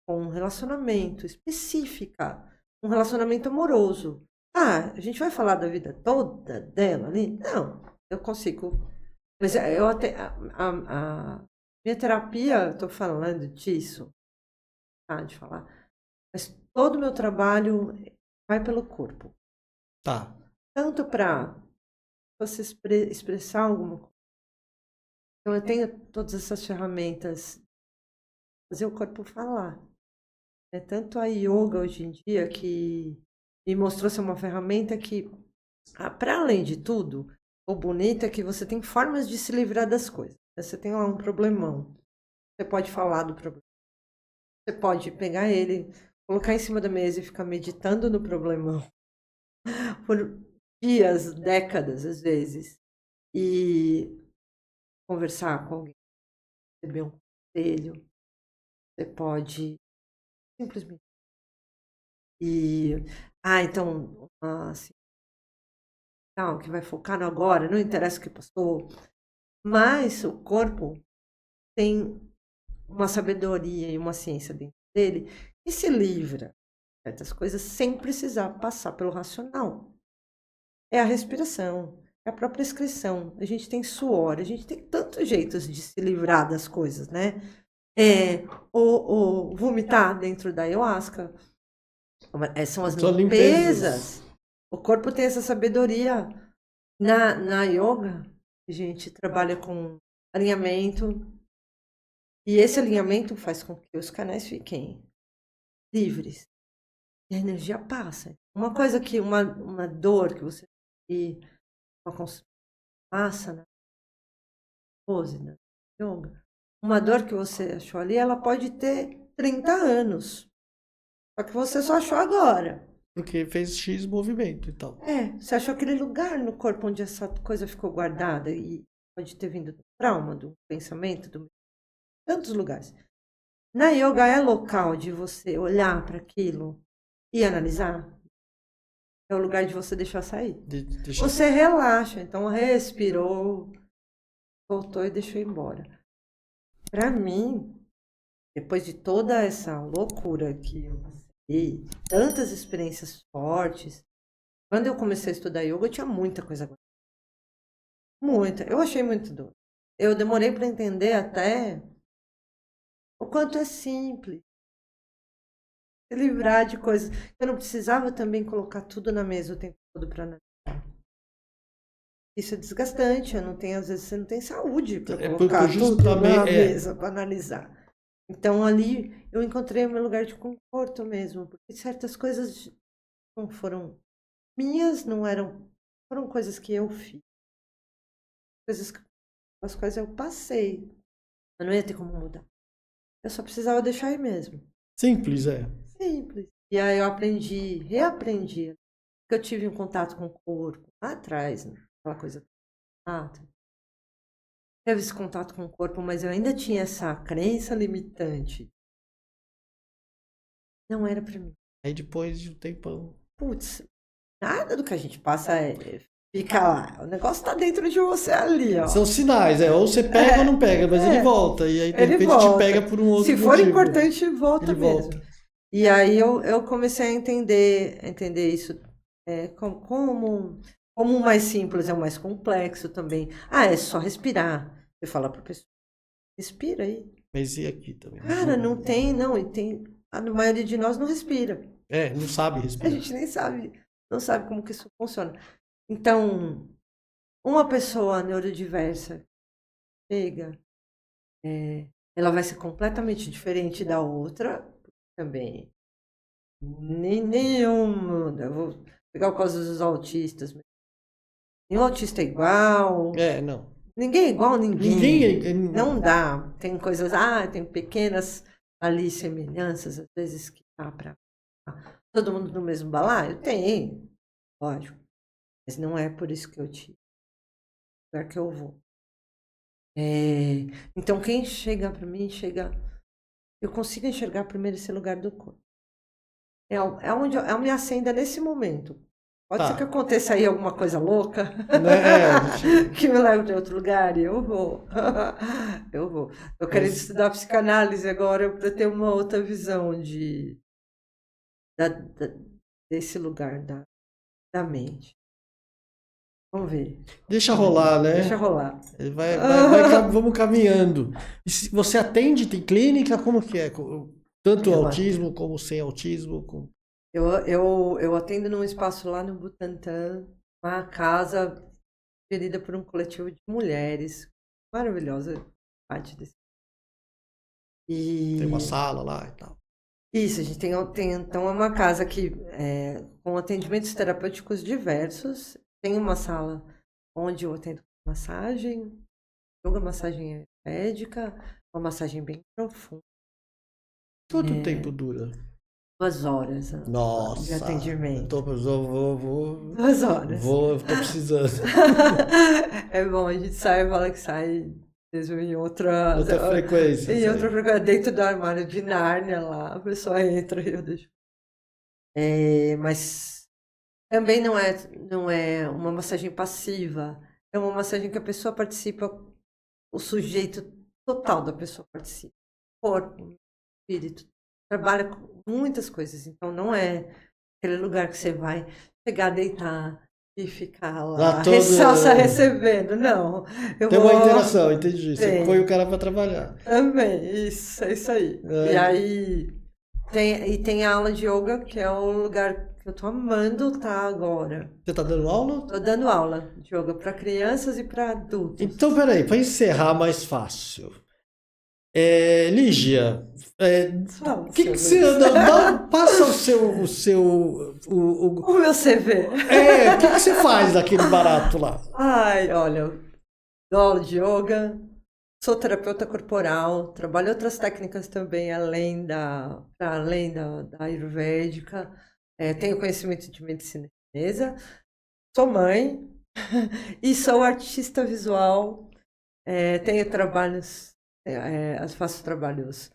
com um relacionamento específica, um relacionamento amoroso. A gente vai falar da vida toda dela ali? Não, eu consigo. Mas eu até. A minha terapia, estou falando disso, de falar, mas todo o meu trabalho vai pelo corpo. Tá. Tanto para você expressar alguma coisa. Então, eu tenho todas essas ferramentas, fazer o corpo falar. É tanto a yoga hoje em dia que me mostrou ser uma ferramenta que, para além de tudo, o bonito é que você tem formas de se livrar das coisas. Você tem lá um problemão. Você pode falar do problema. Você pode pegar ele, colocar em cima da mesa e ficar meditando no problemão por dias, décadas, às vezes. E conversar com alguém, receber um conselho. Você pode simplesmente. Então, assim, não, que vai focar no agora, não interessa o que passou. Mas o corpo tem uma sabedoria e uma ciência dentro dele que se livra de certas coisas sem precisar passar pelo racional. É a respiração, é a própria excreção. A gente tem suor, a gente tem tantos jeitos de se livrar das coisas, né? Ou vomitar dentro da ayahuasca. São as limpezas. O corpo tem essa sabedoria. Na yoga, a gente trabalha com alinhamento. E esse alinhamento faz com que os canais fiquem livres. E a energia passa. Uma coisa que, uma dor que você passa na pose, na yoga, uma dor que você achou ali, ela pode ter 30 anos. Só que você só achou agora. Porque fez X movimento e tal. Você achou aquele lugar no corpo onde essa coisa ficou guardada e pode ter vindo do trauma, do pensamento, tantos lugares. Na yoga é local de você olhar para aquilo e analisar. É o lugar de você deixar sair. Você relaxa, então respirou, voltou e deixou embora. Para mim, depois de toda essa loucura que eu passei, tantas experiências fortes, quando eu comecei a estudar yoga, eu tinha muita coisa guardada. Muita. Eu achei muito dor. Eu demorei para entender até o quanto é simples. Se livrar de coisas. Eu não precisava também colocar tudo na mesa o tempo todo para analisar. Isso é desgastante. Às vezes você não tem saúde para colocar tudo na mesa para analisar. Então ali eu encontrei o meu lugar de conforto mesmo, porque certas coisas não foram minhas, foram coisas que eu fiz, coisas as quais eu passei, eu não ia ter como mudar. Eu só precisava deixar aí mesmo. Simples, Simples. E aí eu reaprendi, porque eu tive um contato com o corpo lá atrás, né? Aquela coisa. teve esse contato com o corpo, mas eu ainda tinha essa crença limitante. Não era pra mim. Aí depois de um tempão. Putz, nada do que a gente passa fica lá. O negócio tá dentro de você ali, ó. São sinais, ou você pega ou não pega, mas ele volta. E aí de repente te pega por um outro Se for motivo. importante, volta Ele mesmo. volta. E aí eu comecei a entender isso como o mais simples é o mais complexo também. É só respirar. Você fala pra pessoa, respira aí. Mas e aqui também? Cara, não tem. A maioria de nós não respira. Não sabe A respirar. gente nem sabe, não sabe como que isso funciona. Então, uma pessoa neurodiversa chega, ela vai ser completamente diferente da outra também. Nenhum. Eu vou pegar o caso dos autistas. Nenhum autista é igual. Não. Ninguém é igual a ninguém. Ninguém. Não dá. Tem coisas, tem pequenas ali semelhanças, às vezes que dá pra todo mundo no mesmo balaio? Tem, lógico. Mas não é por isso que eu tive. É que eu vou. Então, quem chega pra mim, eu consigo enxergar primeiro esse lugar do corpo. Onde eu me acenda nesse momento. Pode ser que aconteça aí alguma coisa louca que me leve para outro lugar e eu vou. Eu vou. Eu quero estudar psicanálise agora para ter uma outra visão desse lugar da mente. Vamos ver. Deixa rolar, né? Deixa rolar. Vamos caminhando. E se você atende, tem clínica? Como que é? Tanto autismo como sem autismo? Eu atendo num espaço lá no Butantã, uma casa gerida por um coletivo de mulheres. Maravilhosa parte desse. Tem uma sala lá e tal. Isso, a gente tem então é uma casa que com atendimentos terapêuticos diversos. Tem uma sala onde eu atendo massagem, yoga, massagem ayurvédica, uma massagem bem profunda. Quanto tempo dura? 2 horas. Nossa! De atendimento. Vou 2 horas. Tô precisando. É bom, a gente sai e fala que sai mesmo em outra frequência. Em outra frequência, dentro do armário de Nárnia lá, a pessoa entra e eu deixo. Mas também não é uma massagem passiva, é uma massagem que a pessoa participa, o sujeito total da pessoa participa. Corpo, espírito, trabalha com muitas coisas, então não é aquele lugar que você vai pegar, deitar e ficar lá só recebendo, não. Tem uma interação, entendi. Você põe o cara para trabalhar. Também, isso, é isso aí. E aí tem a aula de yoga, que é um lugar que eu tô amando agora. Você tá dando aula? Tô dando aula de yoga para crianças e para adultos. Então, peraí, para encerrar mais fácil. Lígia, o que você passa o meu CV. O que você faz daquele barato lá? Olha, dou aula de yoga, sou terapeuta corporal, trabalho outras técnicas também além da ayurvédica, tenho conhecimento de medicina chinesa, sou mãe e sou artista visual, tenho trabalhos. Faço trabalhos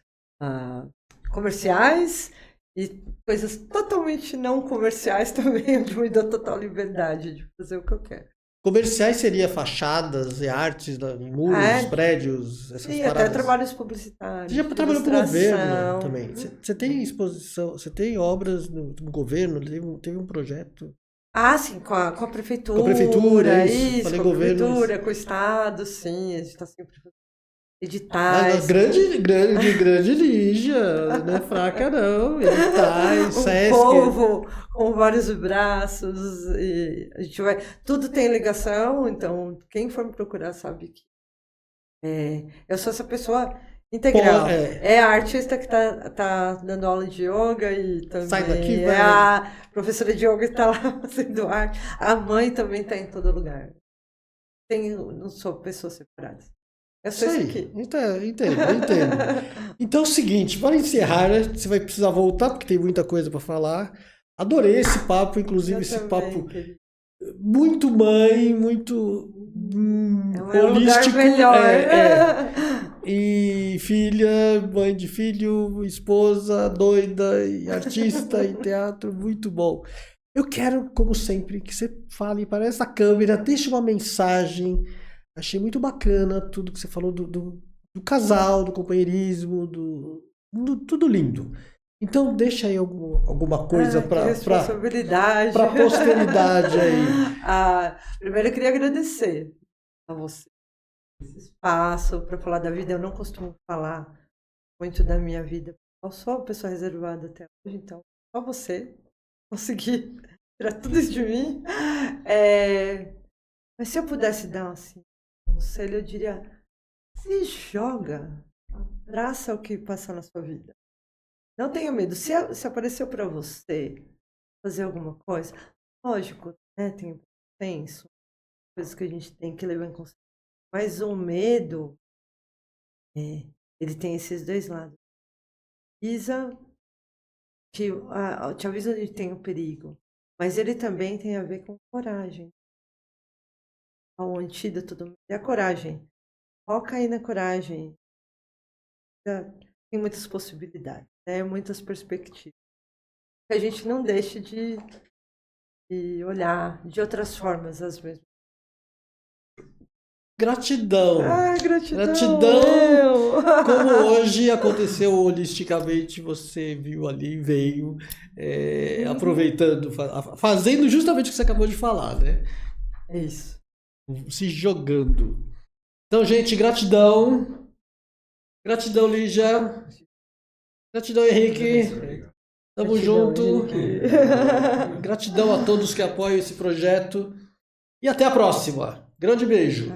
comerciais e coisas totalmente não comerciais também, onde me dou total liberdade de fazer o que eu quero. Comerciais seria fachadas e artes, muros, prédios, essas paradas? Até trabalhos publicitários. Você já trabalhou para o governo também? Você tem exposição, você tem obras no governo? Teve um projeto? Sim, com a prefeitura. Com a prefeitura, isso. Falei com a governo. Prefeitura, com o Estado, sim, a gente está sempre editais. Grande Lígia, não é fraca não. Editais, Sesc. Povo com vários braços. E a gente vai. Tudo tem ligação, então quem for me procurar sabe que eu sou essa pessoa integral. É a artista que tá dando aula de yoga e também sai daqui, a professora de yoga que está lá fazendo arte. A mãe também está em todo lugar. Não sou pessoas separadas. É só isso aqui. Entendo. Então é o seguinte, para encerrar, né, você vai precisar voltar, porque tem muita coisa para falar. Adorei esse papo, inclusive esse papo muito mãe, muito É um lugar holístico. melhor. E filha, mãe de filho, esposa, doida, e artista em teatro, muito bom. Eu quero, como sempre, que você fale para essa câmera, deixe uma mensagem. Achei muito bacana tudo que você falou do casal, do companheirismo, tudo lindo. Então deixa aí alguma coisa para responsabilidade. Para a posteridade aí. Primeiro eu queria agradecer a você esse espaço para falar da vida. Eu não costumo falar muito da minha vida. Eu sou uma pessoa reservada até hoje, então só você conseguir tirar tudo isso de mim. Mas se eu pudesse dar assim, um conselho, eu diria: se joga, abraça o que passa na sua vida. Não tenha medo. Se apareceu para você fazer alguma coisa, lógico, né? Tem senso, coisas que a gente tem que levar em consideração. Mas o medo, ele tem esses dois lados. Te avisa de que tem um perigo, mas ele também tem a ver com coragem. O antídoto do medo é a coragem. Foca aí na coragem. Tem muitas possibilidades, né? Muitas perspectivas. Que a gente não deixe de olhar de outras formas às vezes. Gratidão. Gratidão. Como hoje aconteceu holisticamente, você viu ali, veio, aproveitando, fazendo justamente o que você acabou de falar, né? É isso. Se jogando. Então, gente, gratidão. Gratidão, Lígia. Gratidão, Henrique. Tamo junto. Henrique. Gratidão a todos que apoiam esse projeto. E até a próxima. Grande beijo.